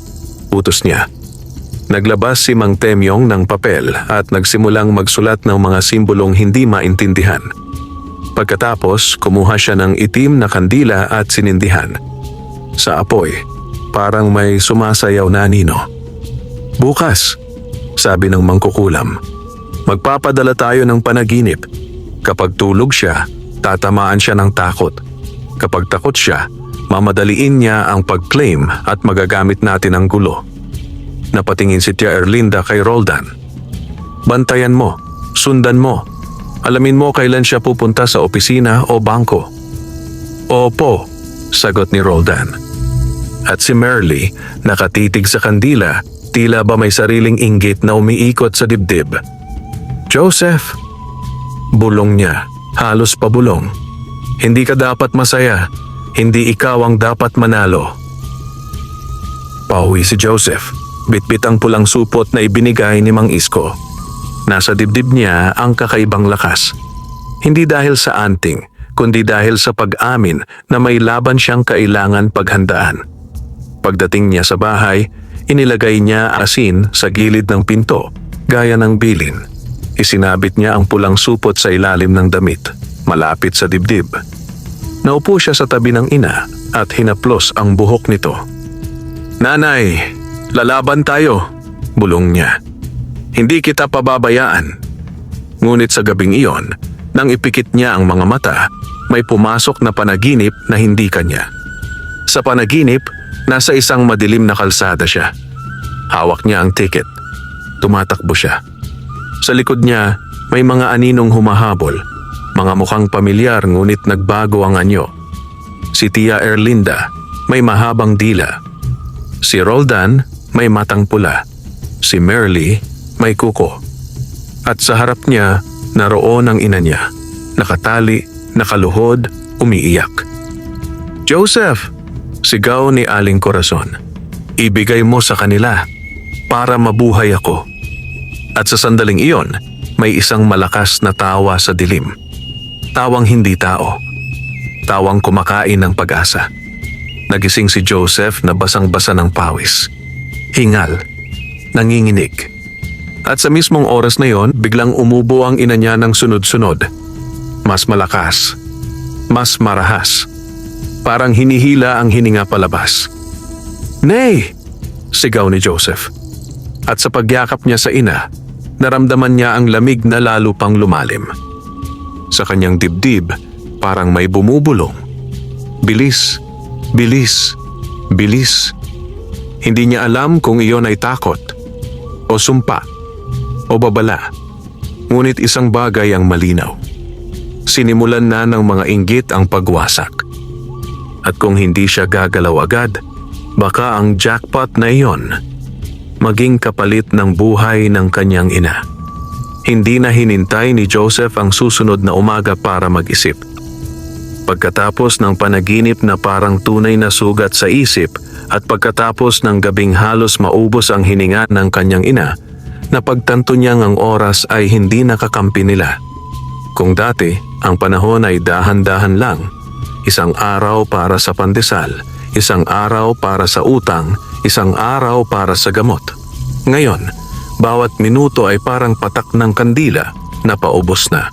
utos niya. Naglabas si Mang Temyong ng papel at nagsimulang magsulat ng mga simbolong hindi maintindihan. Pagkatapos, kumuha siya ng itim na kandila at sinindihan. Sa apoy, parang may sumasayaw na anino. Bukas, sabi ng mangkukulam, magpapadala tayo ng panaginip. Kapag tulog siya, tatamaan siya ng takot. Kapag takot siya, mamadaliin niya ang pag-claim at magagamit natin ang gulo. Napatingin si Tia Erlinda kay Roldan. Bantayan mo, sundan mo. Alamin mo kailan siya pupunta sa opisina o bangko. Opo, sagot ni Roldan. At si Merly, nakatitig sa kandila, tila ba may sariling inggit na umiikot sa dibdib. Joseph, bulong niya, halos pabulong. Hindi ka dapat masaya, hindi ikaw ang dapat manalo. Pauwi si Joseph, bitbit ang pulang supot na ibinigay ni Mang Isko. Nasa dibdib niya ang kakaibang lakas. Hindi dahil sa anting, kundi dahil sa pag-amin na may laban siyang kailangan paghandaan. Pagdating niya sa bahay, inilagay niya asin sa gilid ng pinto, gaya ng bilin. Isinabit niya ang pulang supot sa ilalim ng damit, malapit sa dibdib. Naupo siya sa tabi ng ina at hinaplos ang buhok nito. Nanay, lalaban tayo, bulong niya. Hindi kita pababayaan. Ngunit sa gabing iyon, nang ipikit niya ang mga mata, may pumasok na panaginip na hindi kanya. Sa panaginip, nasa isang madilim na kalsada siya. Hawak niya ang tiket. Tumatakbo siya. Sa likod niya, may mga aninong humahabol. Mga mukhang pamilyar ngunit nagbago ang anyo. Si Tia Erlinda, may mahabang dila. Si Roldan, may matang pula. Si Merly, may kuko. At sa harap niya, naroon ang ina niya. Nakatali, nakaluhod, umiiyak. Joseph! Sigaw ni Aling Corazon. Ibigay mo sa kanila para mabuhay ako. At sa sandaling iyon, may isang malakas na tawa sa dilim. Tawang hindi tao. tawang kumakain ng pag-asa. Nagising si Joseph na basang-basa ng pawis. Hingal, nanginginig. At sa mismong oras na yon, biglang umubo ang ina niya ng sunod-sunod. Mas malakas, mas marahas. Parang hinihila ang hininga palabas. "Nay!" sigaw ni Joseph. At sa pagyakap niya sa ina, naramdaman niya ang lamig na lalo pang lumalim. Sa kanyang dibdib, parang may bumubulong. Bilis, bilis, bilis. Hindi niya alam kung iyon ay takot, o sumpa, o babala. Ngunit isang bagay ang malinaw. Sinimulan na ng mga inggit ang pagwasak. At kung hindi siya gagalaw agad, baka ang jackpot na iyon maging kapalit ng buhay ng kanyang ina. Hindi na hinintay ni Joseph ang susunod na umaga para mag-isip. Pagkatapos ng panaginip na parang tunay na sugat sa isip at pagkatapos ng gabing halos maubos ang hininga ng kanyang ina, napagtanto niyang ang oras ay hindi nakakampi nila. Kung dati, ang panahon ay dahan-dahan lang, isang araw para sa pandesal, isang araw para sa utang, isang araw para sa gamot. Ngayon, bawat minuto ay parang patak ng kandila na paubos na.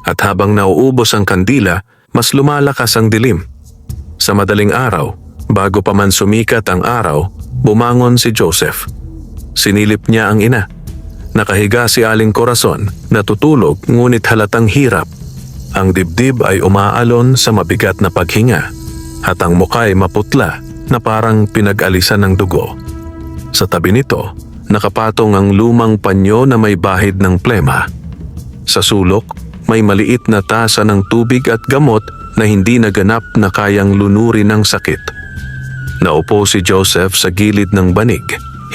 At habang nauubos ang kandila, mas lumalakas ang dilim. Sa madaling araw, bago pa man sumikat ang araw, bumangon si Joseph. Sinilip niya ang ina. Nakahiga si Aling Corazon, natutulog ngunit halatang hirap. Ang dibdib ay umaalon sa mabigat na paghinga at ang mukha ay maputla na parang pinag-alisan ng dugo. Sa tabi nito, nakapatong ang lumang panyo na may bahid ng plema. Sa sulok, may maliit na tasa ng tubig at gamot na hindi naganap na kayang lunurin ng sakit. Naupo si Joseph sa gilid ng banig,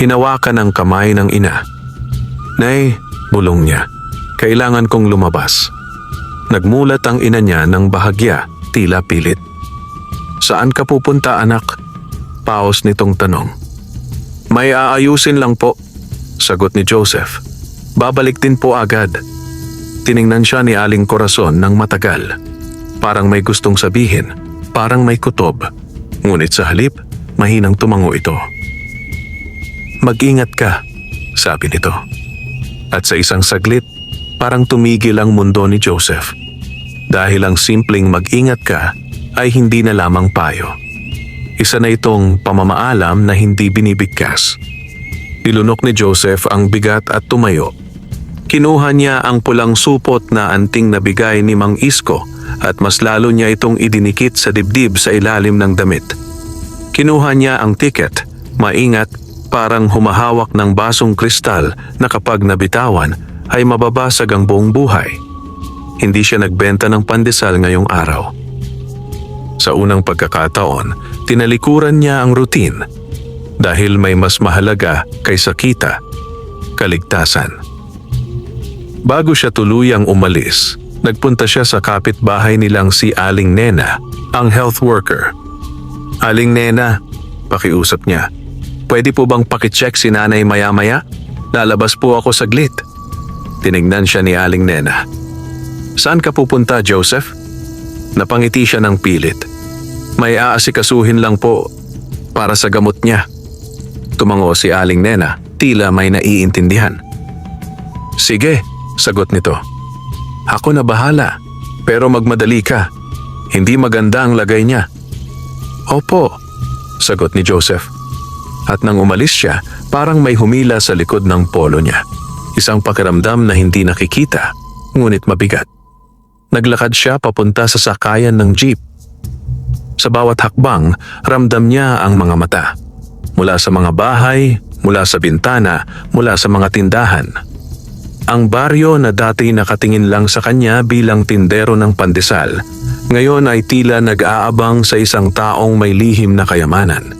hinawakan ang kamay ng ina. "Nay," bulong niya, "kailangan kong lumabas." Nagmulat ang ina niya ng bahagya, tila pilit. "Saan ka pupunta, anak?" Paos nitong tanong. "May aayusin lang po," sagot ni Joseph. "Babalik din po agad." Tiningnan siya ni Aling Corazon ng matagal. Parang may gustong sabihin, parang may kutob. Ngunit sa halip, mahinang tumango ito. "Mag-ingat ka," sabi nito. At sa isang saglit, parang tumigil ang mundo ni Joseph. Dahil ang simpleng mag-ingat ka ay hindi na lamang payo. Isa na itong pamamaalam na hindi binibigkas. Nilunok ni Joseph ang bigat at tumayo. Kinuha niya ang pulang supot na anting na bigay ni Mang Isko at mas lalo niya itong idinikit sa dibdib sa ilalim ng damit. Kinuha niya ang tiket, maingat, parang humahawak ng basong kristal na kapag nabitawan ay mababasag ang buong buhay. Hindi siya nagbenta ng pandesal ngayong araw. Sa unang pagkakataon, tinalikuran niya ang routine dahil may mas mahalaga kaysa kita, kaligtasan. Bago siya tuluyang umalis, nagpunta siya sa kapitbahay nilang si Aling Nena, ang health worker. "Aling Nena," pakiusap niya, "pwede po bang pakicheck si nanay maya-maya? Lalabas po ako saglit." Tinignan siya ni Aling Nena. "Saan ka pupunta, Joseph?" Napangiti siya ng pilit. "May aasikasuhin lang po para sa gamot niya." Tumango si Aling Nena, tila may naiintindihan. "Sige," sagot nito. "Ako na bahala, pero magmadali ka. Hindi maganda ang lagay niya." "Opo," sagot ni Joseph. At nang umalis siya, parang may humila sa likod ng polo niya. Isang pakiramdam na hindi nakikita, ngunit mabigat. Naglakad siya papunta sa sakayan ng jeep. Sa bawat hakbang, ramdam niya ang mga mata. Mula sa mga bahay, mula sa bintana, mula sa mga tindahan. Ang baryo na dati nakatingin lang sa kanya bilang tindero ng pandesal, ngayon ay tila nag-aabang sa isang taong may lihim na kayamanan.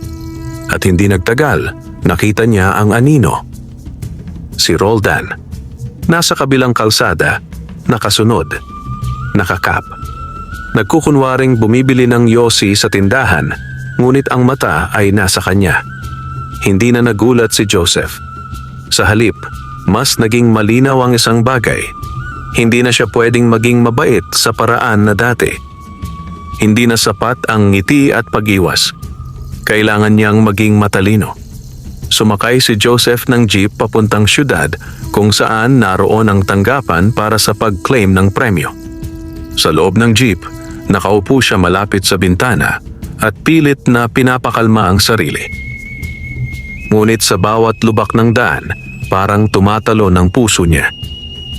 At hindi nagtagal, nakita niya ang anino. Si Roldan. Nasa kabilang kalsada, nakasunod, nakakap. Nagkukunwaring bumibili ng yosi sa tindahan, ngunit ang mata ay nasa kanya. Hindi na nagulat si Joseph. Sa halip, mas naging malinaw ang isang bagay. Hindi na siya pwedeng maging mabait sa paraan na dati. Hindi na sapat ang ngiti at pag-iwas. Kailangan niyang maging matalino. Sumakay si Joseph ng jeep papuntang syudad kung saan naroon ang tanggapan para sa pag-claim ng premyo. Sa loob ng jeep, nakaupo siya malapit sa bintana at pilit na pinapakalma ang sarili. Ngunit sa bawat lubak ng daan, parang tumatalo ng puso niya.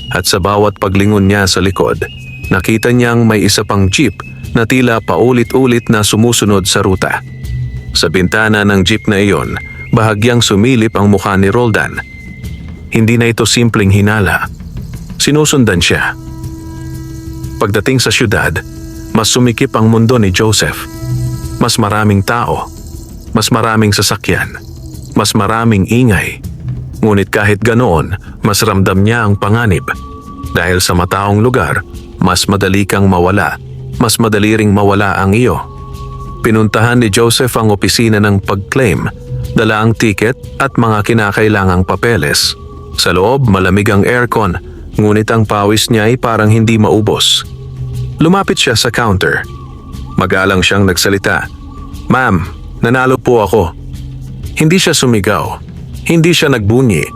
At sa bawat paglingon niya sa likod, nakita niyang may isa pang jeep na tila paulit-ulit na sumusunod sa ruta. Sa bintana ng jeep na iyon, bahagyang sumilip ang mukha ni Roldan. Hindi na ito simpleng hinala. Sinusundan siya. Pagdating sa syudad, mas sumikip ang mundo ni Joseph. Mas maraming tao, mas maraming sasakyan, mas maraming ingay. Ngunit kahit ganoon, mas ramdam niya ang panganib. Dahil sa mataong lugar, mas madali kang mawala, mas madali ring mawala ang iyo. Pinuntahan ni Joseph ang opisina ng pag-claim, dala ang ticket at mga kinakailangang papeles. Sa loob, malamig ang aircon, ngunit ang pawis niya ay parang hindi maubos. Lumapit siya sa counter. Magalang siyang nagsalita. "Ma'am, nanalo po ako." Hindi siya sumigaw. Hindi siya nagbunyi.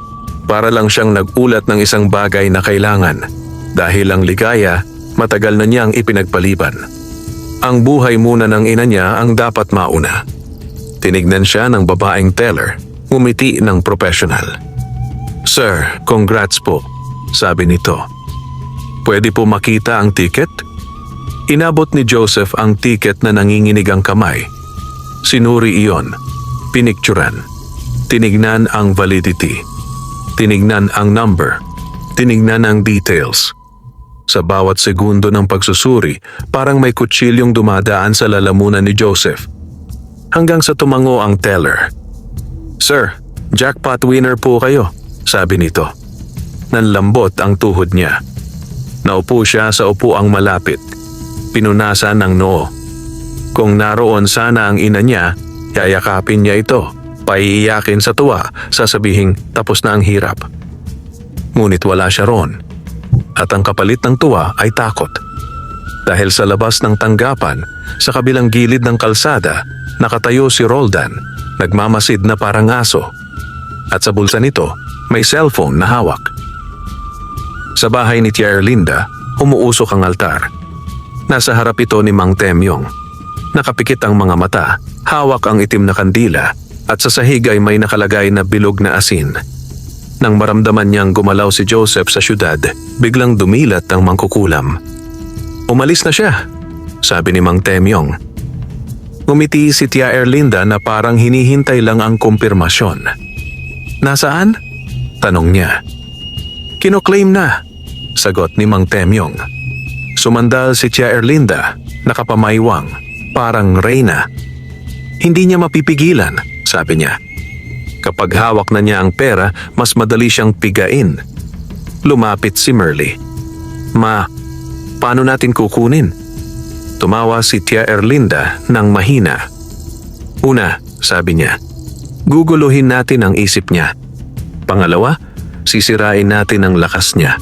Para lang siyang nagulat ng isang bagay na kailangan. Dahil ang ligaya, matagal na niyang ipinagpaliban. Ang buhay muna ng ina niya ang dapat mauna. Tinignan siya ng babaeng teller, ngumiti ng professional. "Sir, congrats po," sabi nito. "Pwede po makita ang ticket?" Inabot ni Joseph ang ticket na nanginginig ang kamay. Sinuri iyon, pinikturan, tinignan ang validity, tinignan ang number, tinignan ang details. Sa bawat segundo ng pagsusuri, parang may kutsilyong dumadaan sa lalamunan ni Joseph. Hanggang sa tumango ang teller. "Sir, jackpot winner po kayo," sabi nito. Nanlambot ang tuhod niya. Naupo siya sa upuang malapit. Pinunasan ng noo. Kung naroon sana ang ina niya, yayakapin niya ito, paiiyakin sa tuwa, sasabihing tapos na ang hirap. Ngunit wala siya roon. At ang kapalit ng tuwa ay takot. Dahil sa labas ng tanggapan, sa kabilang gilid ng kalsada, nakatayo si Roldan, nagmamasid na parang aso. At sa bulsa nito, may cellphone na hawak. Sa bahay ni Tia Erlinda, umuusok ang altar. Nasa harap ito ni Mang Temyong. Nakapikit ang mga mata, hawak ang itim na kandila, at sa sahig ay may nakalagay na bilog na asin. Nang maramdaman niyang gumalaw si Joseph sa syudad, biglang dumilat ang mangkukulam. "Umalis na siya," sabi ni Mang Temyong. Ngumiti si Tia Erlinda na parang hinihintay lang ang kumpirmasyon. "Nasaan?" tanong niya. "Kino-claim na," sagot ni Mang Temyong. Sumandal si Tia Erlinda, nakapamaywang, parang reyna. "Hindi niya mapipigilan," sabi niya. Kapag hawak na niya ang pera, mas madali siyang pigain. Lumapit si Merly. "Ma, paano natin kukunin?" Tumawa si Tia Erlinda ng mahina. "Una," sabi niya, "guguluhin natin ang isip niya. Pangalawa, sisirain natin ang lakas niya.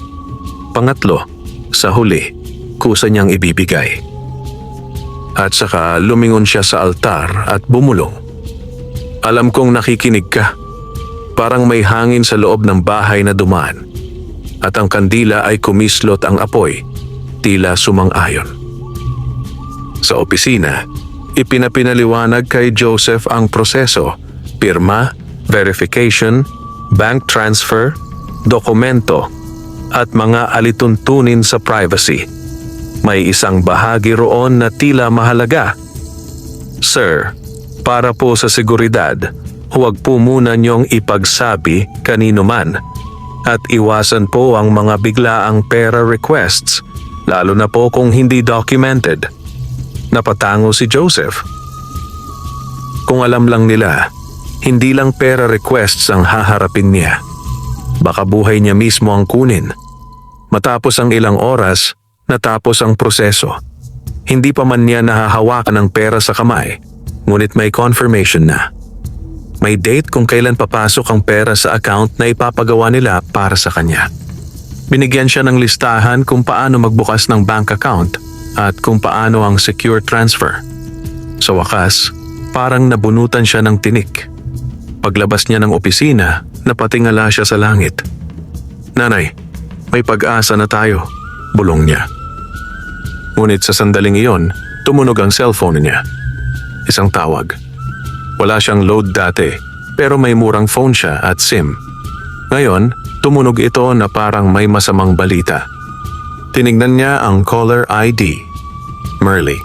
Pangatlo, sa huli, kusa niyang ibibigay." At saka lumingon siya sa altar at bumulong. "Alam kong nakikinig ka." Parang may hangin sa loob ng bahay na dumaan. At ang kandila ay kumislot ang apoy, tila sumang-ayon. Sa opisina, ipinapinaliwanag kay Joseph ang proseso, pirma, verification, bank transfer, dokumento, at mga alituntunin sa privacy. May isang bahagi roon na tila mahalaga. "Sir, para po sa seguridad, huwag po muna niyong ipagsabi kanino man at iwasan po ang mga biglaang pera requests, lalo na po kung hindi documented." Napatango si Joseph. Kung alam lang nila, hindi lang pera requests ang haharapin niya. Baka buhay niya mismo ang kunin. Matapos ang ilang oras, natapos ang proseso. Hindi pa man niya nahahawakan ng pera sa kamay, ngunit may confirmation na. May date kung kailan papasok ang pera sa account na ipapagawa nila para sa kanya. Binigyan siya ng listahan kung paano magbukas ng bank account, at kung paano ang secure transfer. Sa wakas, parang nabunutan siya ng tinik. Paglabas niya ng opisina, napatingala siya sa langit. "Nanay, may pag-asa na tayo," bulong niya. Ngunit sa sandaling iyon, tumunog ang cellphone niya. Isang tawag. Wala siyang load dati, pero may murang phone siya at SIM. Ngayon, tumunog ito na parang may masamang balita. Tinignan niya ang caller ID. Merly.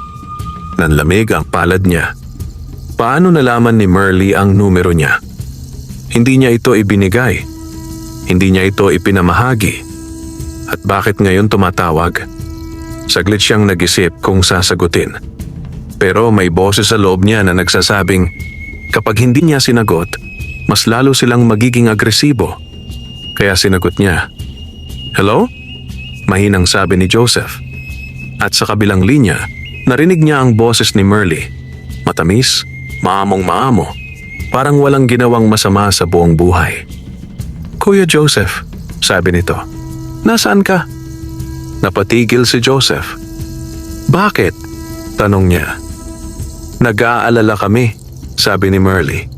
Nanlamig ang palad niya. Paano nalaman ni Merly ang numero niya? Hindi niya ito ibinigay. Hindi niya ito ipinamahagi. At bakit ngayon tumatawag? Saglit siyang nag-isip kung sasagutin. Pero may boses sa loob niya na nagsasabing kapag hindi niya sinagot, mas lalo silang magiging agresibo. Kaya sinagot niya. "Hello?" Mahinang sabi ni Joseph. At sa kabilang linya, narinig niya ang boses ni Merly. Matamis, maamong-maamo, parang walang ginawang masama sa buong buhay. "Kuya Joseph," sabi nito, "nasaan ka?" Napatigil si Joseph. "Bakit?" tanong niya. "Nag-aalala kami," sabi ni Merly.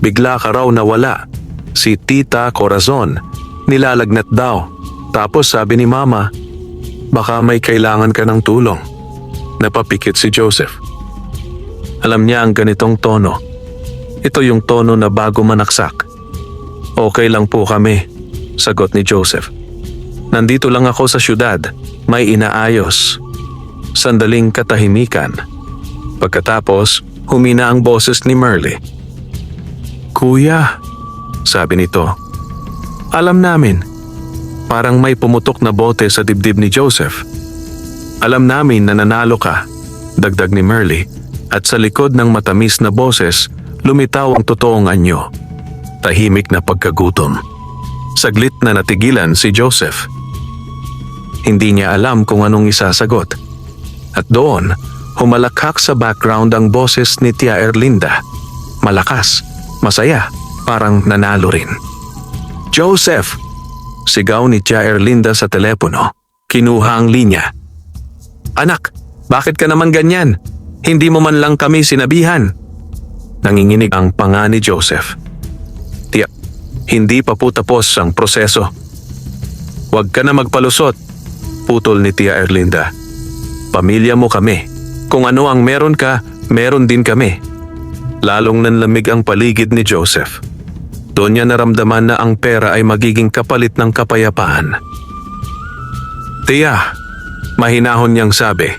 "Bigla ka raw nawala. Si Tita Corazon, nilalagnat daw. Tapos sabi ni Mama, baka may kailangan ka ng tulong." Napapikit si Joseph. Alam niya ang ganitong tono. Ito yung tono na bago manaksak. "Okay lang po kami," sagot ni Joseph. "Nandito lang ako sa syudad, may inaayos." Sandaling katahimikan. Pagkatapos, humina ang boses ni Merly. "Kuya," sabi nito. "Alam namin." Parang may pumutok na bote sa dibdib ni Joseph. "Alam namin na nanalo ka," dagdag ni Merly, at sa likod ng matamis na boses, lumitaw ang totoong anyo. Tahimik na pagkagutom. Saglit na natigilan si Joseph. Hindi niya alam kung anong isasagot. At doon, humalakhak sa background ang boses ni Tia Erlinda. Malakas, masaya, parang nanalo rin. "Joseph!" sigaw ni Tia Erlinda sa telepono. Kinuha ang linya. "Anak, bakit ka naman ganyan? Hindi mo man lang kami sinabihan." Nanginginig ang panga ni Joseph. "Tia, hindi pa po tapos ang proseso." "Huwag ka na magpalusot," putol ni Tia Erlinda. "Pamilya mo kami. Kung ano ang meron ka, meron din kami." Lalong nanlamig ang paligid ni Joseph. Doon niya naramdaman na ang pera ay magiging kapalit ng kapayapaan. "Tia," mahinahon niyang sabi,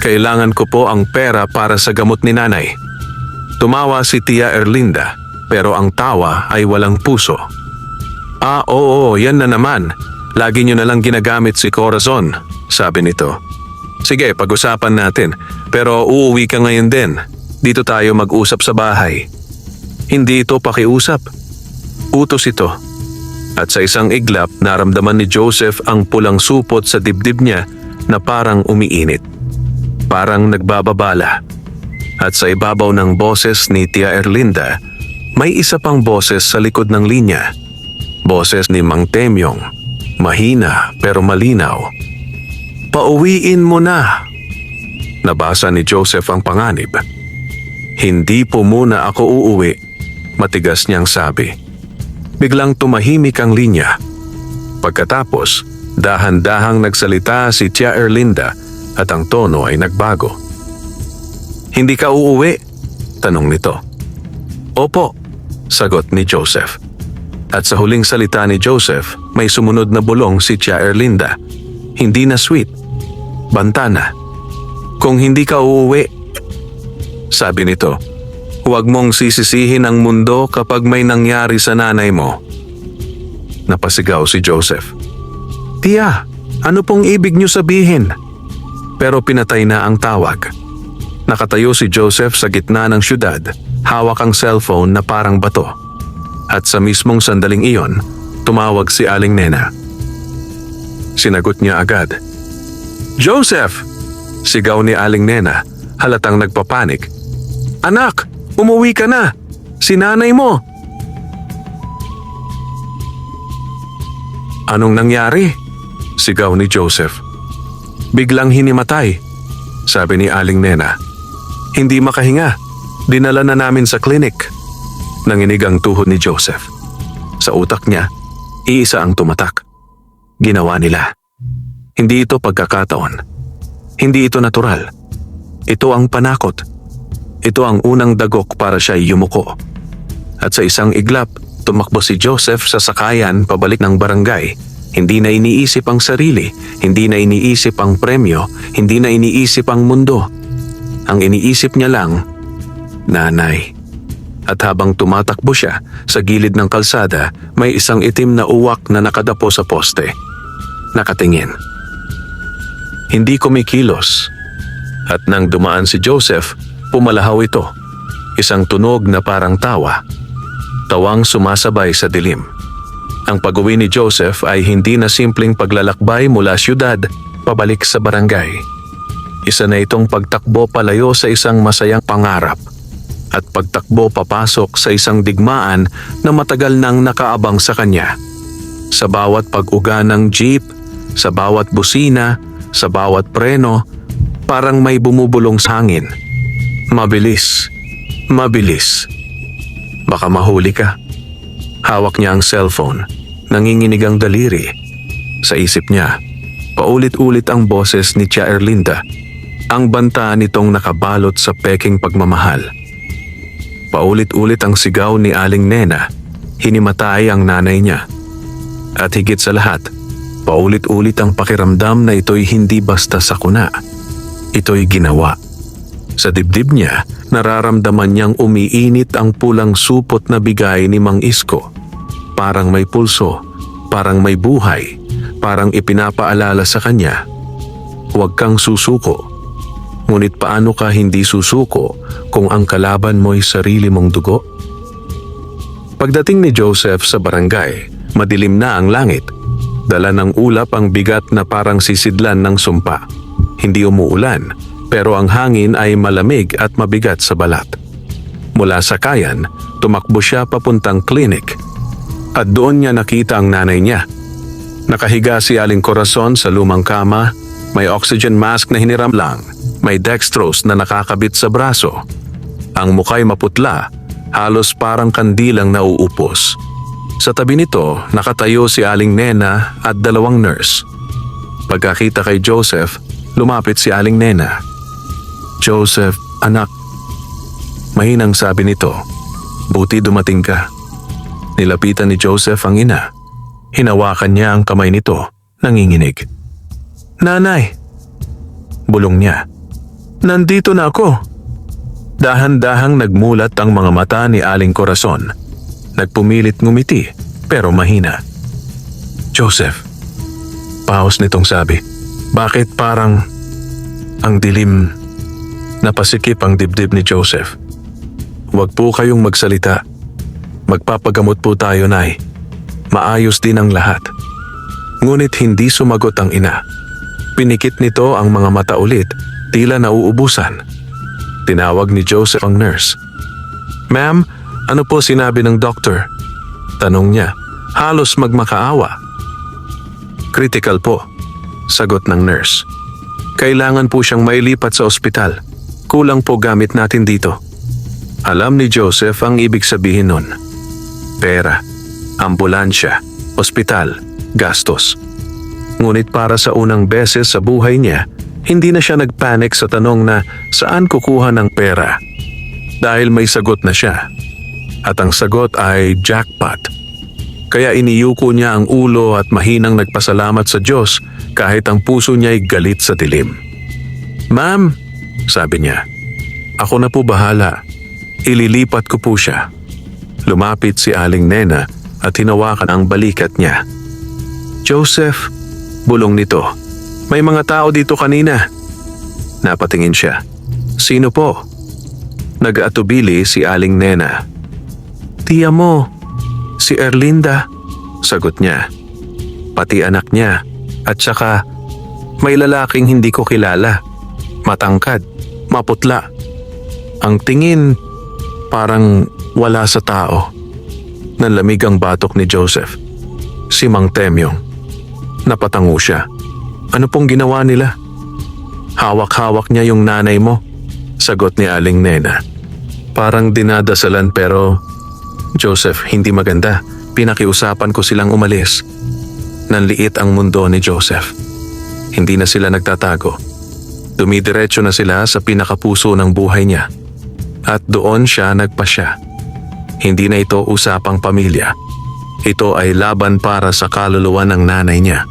"kailangan ko po ang pera para sa gamot ni nanay." Tumawa si Tia Erlinda, pero ang tawa ay walang puso. Oo, yan na naman. Lagi niyo na lang ginagamit si Corazon," sabi nito. "Sige, pag-usapan natin, pero uuwi ka ngayon din. Dito tayo mag-usap sa bahay." Hindi ito pakiusap. Utos ito. At sa isang iglap, naramdaman ni Joseph ang pulang supot sa dibdib niya na parang umiinit. Parang nagbababala. At sa ibabaw ng boses ni Tia Erlinda, may isa pang boses sa likod ng linya. Boses ni Mang Temyong. Mahina pero malinaw. "Pauwiin mo na." Nabasa ni Joseph ang panganib. "Hindi po muna ako uuwi," matigas niyang sabi. Biglang tumahimik ang linya. Pagkatapos, dahan-dahang nagsalita si Tia Erlinda at ang tono ay nagbago. "Hindi ka uuwi?" tanong nito. "Opo," sagot ni Joseph. At sa huling salita ni Joseph, may sumunod na bulong si Tia Erlinda. Hindi na sweet. Banta na. "Kung hindi ka uuwi," sabi nito, "huwag mong sisisihin ang mundo kapag may nangyari sa nanay mo." Napasigaw si Joseph. "Tia, ano pong ibig niyo sabihin?" Pero pinatay na ang tawag. Nakatayo si Joseph sa gitna ng syudad, hawak ang cellphone na parang bato. At sa mismong sandaling iyon, tumawag si Aling Nena. Sinagot niya agad. "Joseph!" sigaw ni Aling Nena, halatang nagpapanik. "Anak! Umuwi ka na! Si nanay mo!" "Anong nangyari?" sigaw ni Joseph. Biglang hinimatay sabi ni Aling Nena. Hindi makahinga. Dinala na namin sa klinik. Nanginig ang tuhod ni Joseph. Sa utak niya, iisa ang tumatak. Ginawa nila. Hindi ito pagkakataon. Hindi ito natural. Ito ang panakot. Ito ang unang dagok para siya yumuko. At sa isang iglap, tumakbo si Joseph sa sakayan pabalik ng barangay. Hindi na iniisip ang sarili, hindi na iniisip ang premyo, hindi na iniisip ang mundo. Ang iniisip niya lang, nanay. At habang tumatakbo siya, sa gilid ng kalsada, may isang itim na uwak na nakadapo sa poste. Nakatingin. Hindi kumikilos. At nang dumaan si Joseph, pumalahaw ito. Isang tunog na parang tawa. Tawang sumasabay sa dilim. Ang pag-uwi ni Joseph ay hindi na simpleng paglalakbay mula siyudad pabalik sa barangay. Isa na itong pagtakbo palayo sa isang masayang pangarap at pagtakbo papasok sa isang digmaan na matagal nang nakaabang sa kanya. Sa bawat pag-uga ng jeep, sa bawat busina, sa bawat preno, parang may bumubulong sa hangin. Mabilis, mabilis. Baka mahuli ka. Hawak niya ang cellphone, nanginginig ang daliri. Sa isip niya, paulit-ulit ang boses ni Tia Erlinda, ang banta nitong nakabalot sa peking pagmamahal. Paulit-ulit ang sigaw ni Aling Nena, hinimatay ang nanay niya. At higit sa lahat, paulit-ulit ang pakiramdam na ito'y hindi basta sakuna. Ito'y ginawa. Sa dibdib niya, nararamdaman niyang umiinit ang pulang supot na bigay ni Mang Isko. Parang may pulso, parang may buhay, parang ipinapaalala sa kanya, huwag kang susuko. Ngunit paano ka hindi susuko kung ang kalaban mo'y sarili mong dugo? Pagdating ni Joseph sa barangay, madilim na ang langit. Dala ng ulap ang bigat na parang sisidlan ng sumpa. Hindi umuulan, pero ang hangin ay malamig at mabigat sa balat. Mula sa kayan, tumakbo siya papuntang klinik. At doon niya nakita ang nanay niya. Nakahiga si Aling Corazon sa lumang kama, may oxygen mask na hiniram lang, may dextrose na nakakabit sa braso. Ang muka'y maputla, halos parang kandilang nauupos. Sa tabi nito, nakatayo si Aling Nena at dalawang nurse. Pagkakita kay Joseph, lumapit si Aling Nena. Joseph, anak. Mahinang sabi nito, buti dumating ka. Nilapitan ni Joseph ang ina. Hinawakan niya ang kamay nito, nanginginig. Nanay! Bulong niya. Nandito na ako. Dahan-dahang nagmulat ang mga mata ni Aling Corazon. Nagpumilit ngumiti, pero mahina. Joseph, pahos nitong sabi. Bakit parang ang dilim? Napasikip ang dibdib ni Joseph. Huwag po kayong magsalita. Magpapagamot po tayo, Nay. Maayos din ang lahat. Ngunit hindi sumagot ang ina. Pinikit nito ang mga mata ulit, tila nauubusan. Tinawag ni Joseph ang nurse. Ma'am, ano po sinabi ng doktor? Tanong niya, halos magmakaawa. Critical po, sagot ng nurse. Kailangan po siyang mailipat sa ospital. Kulang po gamit natin dito. Alam ni Joseph ang ibig sabihin nun. Pera, ambulansya, ospital, gastos. Ngunit para sa unang beses sa buhay niya, hindi na siya nagpanik sa tanong na saan kukuha ng pera. Dahil may sagot na siya. At ang sagot ay jackpot. Kaya iniyuko niya ang ulo at mahinang nagpasalamat sa Diyos kahit ang puso niya'y galit sa dilim. Ma'am, sabi niya, ako na po bahala. Ililipat ko po siya. Lumapit si Aling Nena at hinawakan ang balikat niya. Joseph, bulong nito, may mga tao dito kanina. Napatingin siya. Sino po? Nag-atubili si Aling Nena. Tiya mo, si Erlinda, sagot niya. Pati anak niya, at saka may lalaking hindi ko kilala. Matangkad, maputla. Ang tingin, parang wala sa tao. Nanlamig ang batok ni Joseph. Si Mang Temyong. Napatango siya. Ano pong ginawa nila? Hawak-hawak niya yung nanay mo, sagot ni Aling Nena. Parang dinadasalan pero, Joseph, hindi maganda. Pinakiusapan ko silang umalis. Nanliit ang mundo ni Joseph. Hindi na sila nagtatago. Dumidiretso na sila sa pinakapuso ng buhay niya. At doon siya nagpasya. Hindi na ito usapang pamilya. Ito ay laban para sa kaluluwa ng nanay niya.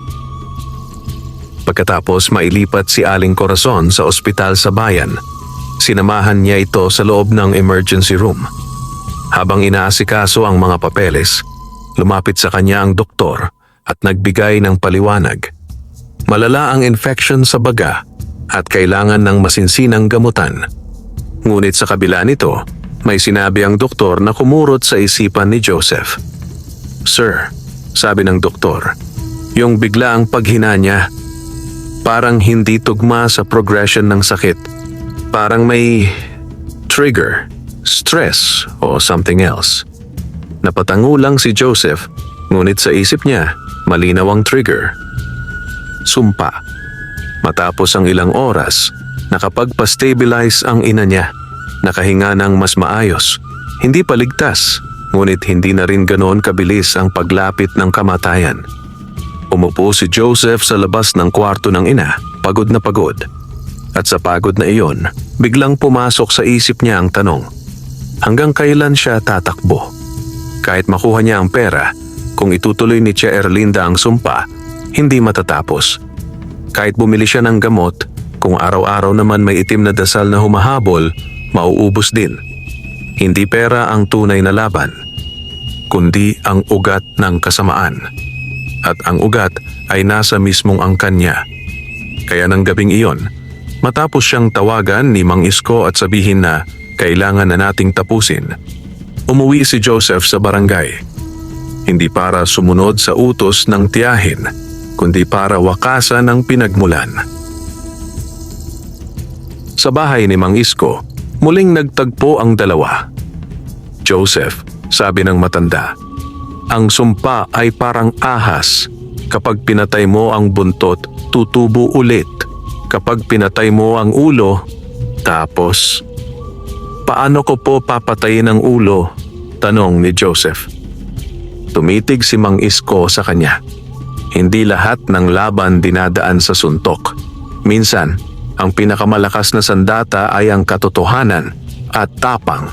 Pagkatapos mailipat si Aling Corazon sa ospital sa bayan, sinamahan niya ito sa loob ng emergency room. Habang inaasikaso ang mga papeles, lumapit sa kanya ang doktor at nagbigay ng paliwanag. Malala ang infection sa baga at kailangan ng masinsinang gamutan. Ngunit sa kabila nito, may sinabi ang doktor na kumurot sa isipan ni Joseph. Sir, sabi ng doktor, yung biglaang paghina niya, parang hindi tugma sa progression ng sakit. Parang may trigger, stress o something else. Napatango lang si Joseph, ngunit sa isip niya, malinaw ang trigger. Sumpa. Matapos ang ilang oras, nakapagpa-stabilize ang ina niya. Nakahinga ng mas maayos. Hindi paligtas, ngunit hindi na rin ganoon kabilis ang paglapit ng kamatayan. Umupo si Joseph sa labas ng kwarto ng ina, pagod na pagod. At sa pagod na iyon, biglang pumasok sa isip niya ang tanong, hanggang kailan siya tatakbo? Kahit makuha niya ang pera, kung itutuloy ni Tia Erlinda ang sumpa, hindi matatapos. Kahit bumili siya ng gamot, kung araw-araw naman may itim na dasal na humahabol, mauubos din. Hindi pera ang tunay na laban, kundi ang ugat ng kasamaan. At ang ugat ay nasa mismong angkan niya. Kaya ng gabing iyon, matapos siyang tawagan ni Mang Isko at sabihin na kailangan na nating tapusin, umuwi si Joseph sa barangay. Hindi para sumunod sa utos ng tiyahin, kundi para wakasan ang pinagmulan. Sa bahay ni Mang Isko, muling nagtagpo ang dalawa. Joseph, sabi ng matanda, ang sumpa ay parang ahas. Kapag pinatay mo ang buntot, tutubo ulit. Kapag pinatay mo ang ulo, tapos, paano ko po papatayin ang ulo? Tanong ni Joseph. Tumitig si Mang Isko sa kanya. Hindi lahat ng laban dinadaan sa suntok. Minsan, ang pinakamalakas na sandata ay ang katotohanan at tapang.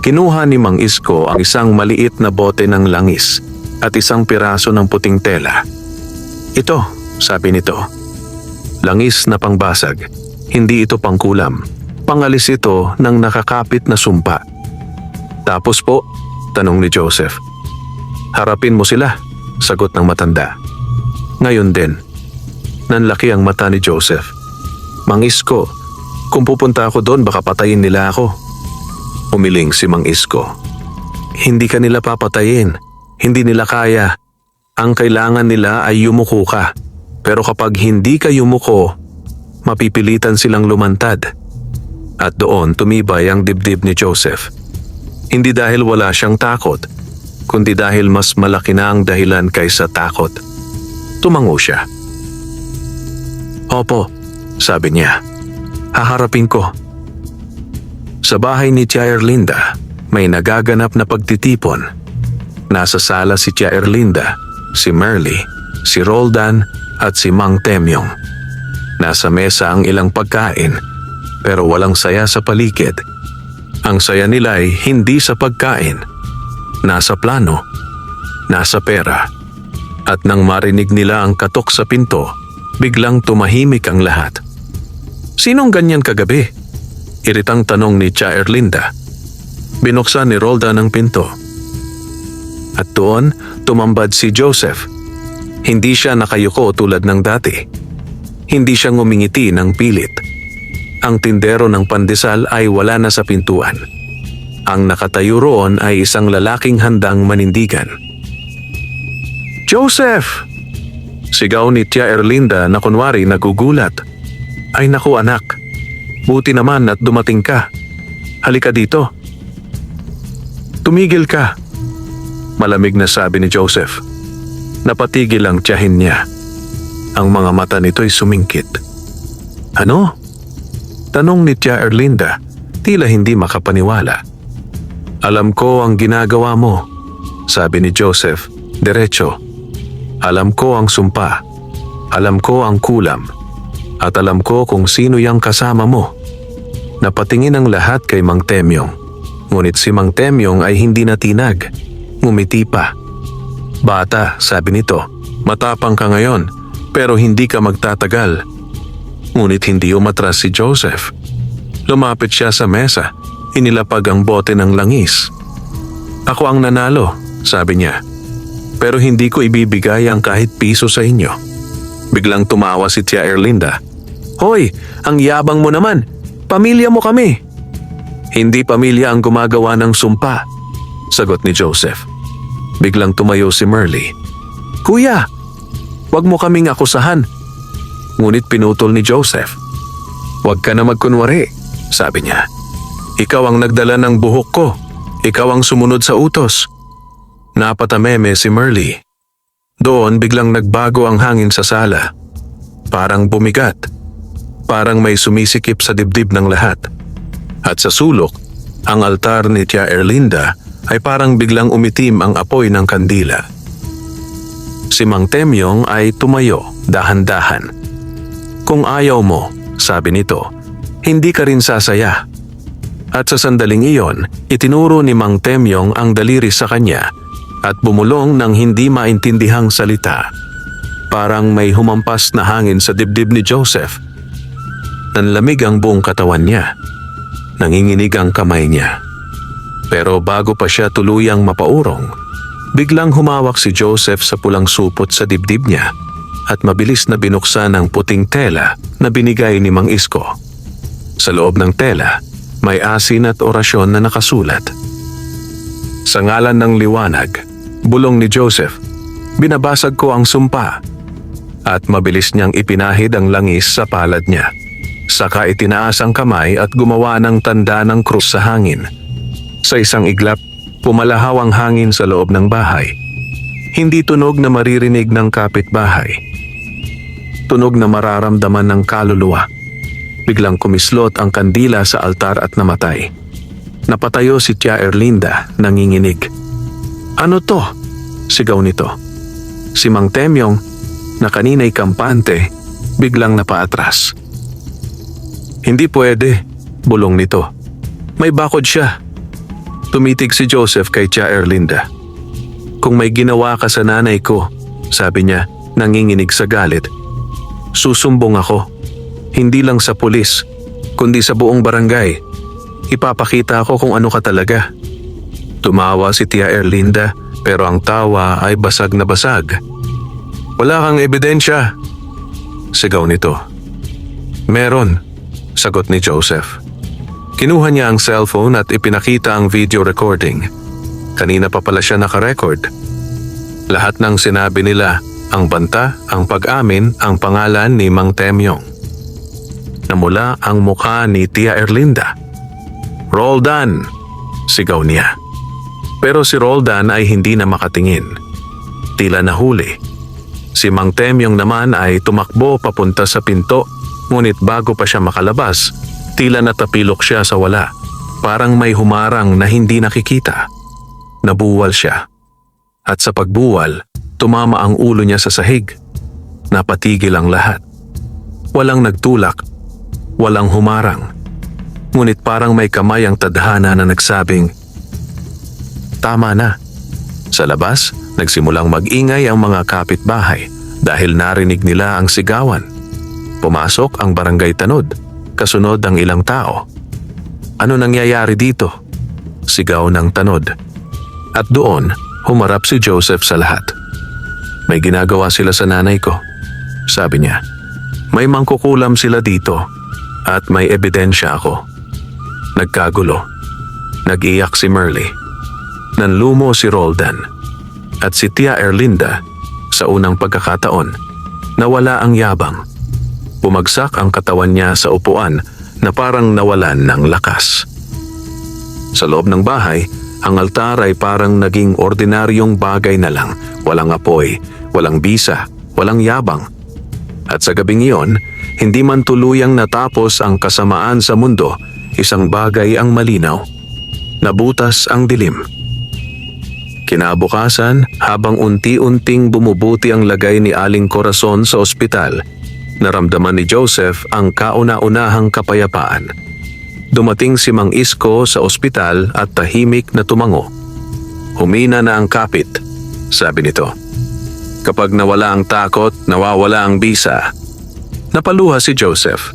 Kinuha ni Mang Isko ang isang maliit na bote ng langis at isang piraso ng puting tela. Ito, sabi nito, langis na pangbasag. Hindi ito pangkulam. Pangalis ito ng nakakapit na sumpa. Tapos po, tanong ni Joseph. Harapin mo sila, sagot ng matanda. Ngayon din, nanlaki ang mata ni Joseph. Mang Isko, kung pupunta ako doon baka patayin nila ako. Umiling si Mang Isko. Hindi ka nila papatayin. Hindi nila kaya. Ang kailangan nila ay yumuko ka. Pero kapag hindi ka yumuko, mapipilitan silang lumantad. At doon tumibay ang dibdib ni Joseph. Hindi dahil wala siyang takot, kundi dahil mas malaki na ang dahilan kaysa takot. Tumango siya. Opo, sabi niya. Haharapin ko. Sa bahay ni Tia Erlinda, may nagaganap na pagtitipon. Nasa sala si Tia Erlinda, si Merly, si Roldan at si Mang Temyong. Nasa mesa ang ilang pagkain, pero walang saya sa paligid. Ang saya nila ay hindi sa pagkain, nasa plano, nasa pera. At nang marinig nila ang katok sa pinto, biglang tumahimik ang lahat. Sinong ganyan kagabi? Iritang tanong ni Tia Erlinda. Binuksan ni Roldan ang pinto. At doon, tumambad si Joseph. Hindi siya nakayuko tulad ng dati. Hindi siya ngumingiti ng pilit. Ang tindero ng pandesal ay wala na sa pintuan. Ang nakatayo roon ay isang lalaking handang manindigan. Joseph! Sigaw ni Tia Erlinda na kunwari nagugulat. Ay naku anak, buti naman at dumating ka. Halika dito. Tumigil ka. Malamig na sabi ni Joseph. Napatigil ang tiyahin niya. Ang mga mata nito'y sumingkit. Ano? Tanong ni Tia Erlinda, tila hindi makapaniwala. Alam ko ang ginagawa mo, sabi ni Joseph, diretso. Alam ko ang sumpa, alam ko ang kulam, at alam ko kung sino yang kasama mo. Napatingin ang lahat kay Mang Temyong, ngunit si Mang Temyong ay hindi natinag, ngumiti pa. Bata, sabi nito, matapang ka ngayon, pero hindi ka magtatagal. Ngunit hindi umatras si Joseph. Lumapit siya sa mesa, inilapag ang bote ng langis. Ako ang nanalo, sabi niya. Pero hindi ko ibibigay ang kahit piso sa inyo. Biglang tumawa si Tia Erlinda. Hoy, ang yabang mo naman. Pamilya mo kami. Hindi pamilya ang gumagawa ng sumpa, sagot ni Joseph. Biglang tumayo si Merly. Kuya, wag mo kaming akusahan. Ngunit pinutol ni Joseph. Huwag ka na magkunwari, sabi niya. Ikaw ang nagdala ng buhok ko. Ikaw ang sumunod sa utos. Napatameme si Merly. Doon biglang nagbago ang hangin sa sala. Parang bumigat. Parang may sumisikip sa dibdib ng lahat. At sa sulok, ang altar ni Tia Erlinda ay parang biglang umitim ang apoy ng kandila. Si Mang Temyong ay tumayo dahan-dahan. Kung ayaw mo, sabi nito, hindi ka rin sasaya. At sa sandaling iyon, itinuro ni Mang Temyong ang daliri sa kanya at bumulong ng hindi maintindihang salita. Parang may humampas na hangin sa dibdib ni Joseph. Nanlamig ang buong katawan niya. Nanginginig ang kamay niya. Pero bago pa siya tuluyang mapaurong, biglang humawak si Joseph sa pulang supot sa dibdib niya at mabilis na binuksan ang puting tela na binigay ni Mang Isko. Sa loob ng tela, may asin at orasyon na nakasulat. Sa ngalan ng liwanag, bulong ni Joseph, binabasag ko ang sumpa. At mabilis niyang ipinahid ang langis sa palad niya. Saka itinaas ang kamay at gumawa ng tanda ng krus sa hangin. Sa isang iglap, pumalahaw ang hangin sa loob ng bahay. Hindi tunog na maririnig ng kapitbahay. Tunog na mararamdaman ng kaluluwa. Biglang kumislot ang kandila sa altar at namatay. Napatayo si Tia Erlinda, nanginginig. Ano to? Sigaw nito. Si Mang Temyong, na kanina'y kampante, biglang napaatras. Hindi pwede, bulong nito. May bakod siya. Tumitig si Joseph kay Tia Erlinda. Kung may ginawa ka sa nanay ko, sabi niya, nanginginig sa galit. Susumbong ako, hindi lang sa pulis, kundi sa buong barangay. Ipapakita ko kung ano ka talaga. Tumawa si Tia Erlinda, pero ang tawa ay basag na basag. Wala kang ebidensya, sigaw nito. Meron, sagot ni Joseph. Kinuha niya ang cellphone at ipinakita ang video recording. Kanina pa pala siya nakarecord. Lahat ng sinabi nila, ang banta, ang pag-amin, ang pangalan ni Mang Temyong. Namula ang mukha ni Tia Erlinda. Roldan! Sigaw niya. Pero si Roldan ay hindi na makatingin. Tila nahuli. Si Mang Temyong naman ay tumakbo papunta sa pinto, ngunit bago pa siya makalabas, tila natapilok siya sa wala. Parang may humarang na hindi nakikita. Nabuwal siya. At sa pagbuwal, tumama ang ulo niya sa sahig. Napatigil ang lahat. Walang nagtulak, walang humarang. Ngunit parang may kamay ang tadhana na nagsabing, tama na. Sa labas, nagsimulang mag-ingay ang mga kapitbahay dahil narinig nila ang sigawan. Pumasok ang barangay tanod, kasunod ang ilang tao. Ano nangyayari dito? Sigaw ng tanod. At doon, humarap si Joseph sa lahat. May ginagawa sila sa nanay ko, sabi niya. May mangkukulam sila dito at may ebidensya ako. Nagkagulo. Nag-iyak si Merly. Nanlumo si Roldan. At si Tia Erlinda, sa unang pagkakataon, nawala ang yabang. Bumagsak ang katawan niya sa upuan na parang nawalan ng lakas. Sa loob ng bahay, ang altar ay parang naging ordinaryong bagay na lang. Walang apoy, walang bisa, walang yabang. At sa gabing iyon, hindi man tuluyang natapos ang kasamaan sa mundo, isang bagay ang malinaw. Nabutas ang dilim. Kinabukasan, habang unti-unting bumubuti ang lagay ni Aling Corazon sa ospital, naramdaman ni Joseph ang kauna-unahang kapayapaan. Dumating si Mang Isko sa ospital at tahimik na tumango. Humina na ang kapit, sabi nito. Kapag nawala ang takot, nawawala ang bisa. Napaluha si Joseph.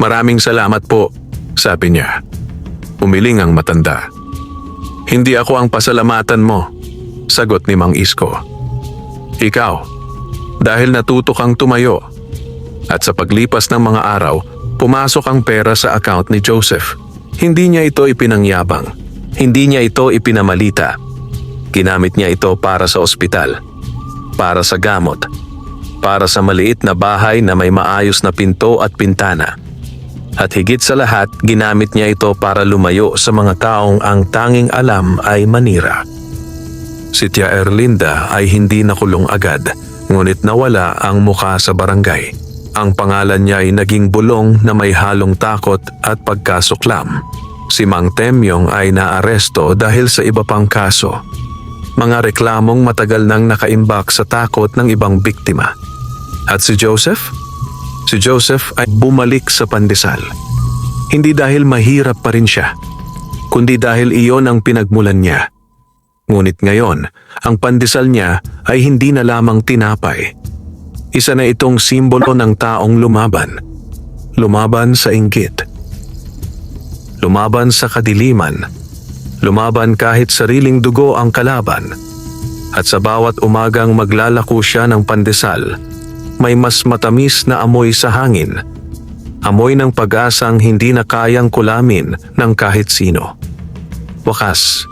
Maraming salamat po, sabi niya. Umiling ang matanda. Hindi ako ang pasalamatan mo, sagot ni Mang Isko. Ikaw, dahil natuto kang tumayo. At sa paglipas ng mga araw, pumasok ang pera sa account ni Joseph. Hindi niya ito ipinangyabang. Hindi niya ito ipinamalita. Ginamit niya ito para sa ospital. Para sa gamot, para sa maliit na bahay na may maayos na pinto at pintana. At higit sa lahat, ginamit niya ito para lumayo sa mga taong ang tanging alam ay manira. Si Tia Erlinda ay hindi nakulong agad, ngunit nawala ang muka sa barangay. Ang pangalan niya ay naging bulong na may halong takot at pagkasuklam. Si Mang Temyong ay naaresto dahil sa iba pang kaso. Mga reklamong matagal nang nakaimbak sa takot ng ibang biktima. At si Joseph? Si Joseph ay bumalik sa pandesal. Hindi dahil mahirap pa rin siya, kundi dahil iyon ang pinagmulan niya. Ngunit ngayon, ang pandesal niya ay hindi na lamang tinapay. Isa na itong simbolo ng taong lumaban. Lumaban sa inggit. Lumaban sa kadiliman. Lumaban kahit sariling dugo ang kalaban. At sa bawat umagang maglalako siya ng pandesal, may mas matamis na amoy sa hangin. Amoy ng pag-asang hindi na kayang kulamin ng kahit sino. Wakas,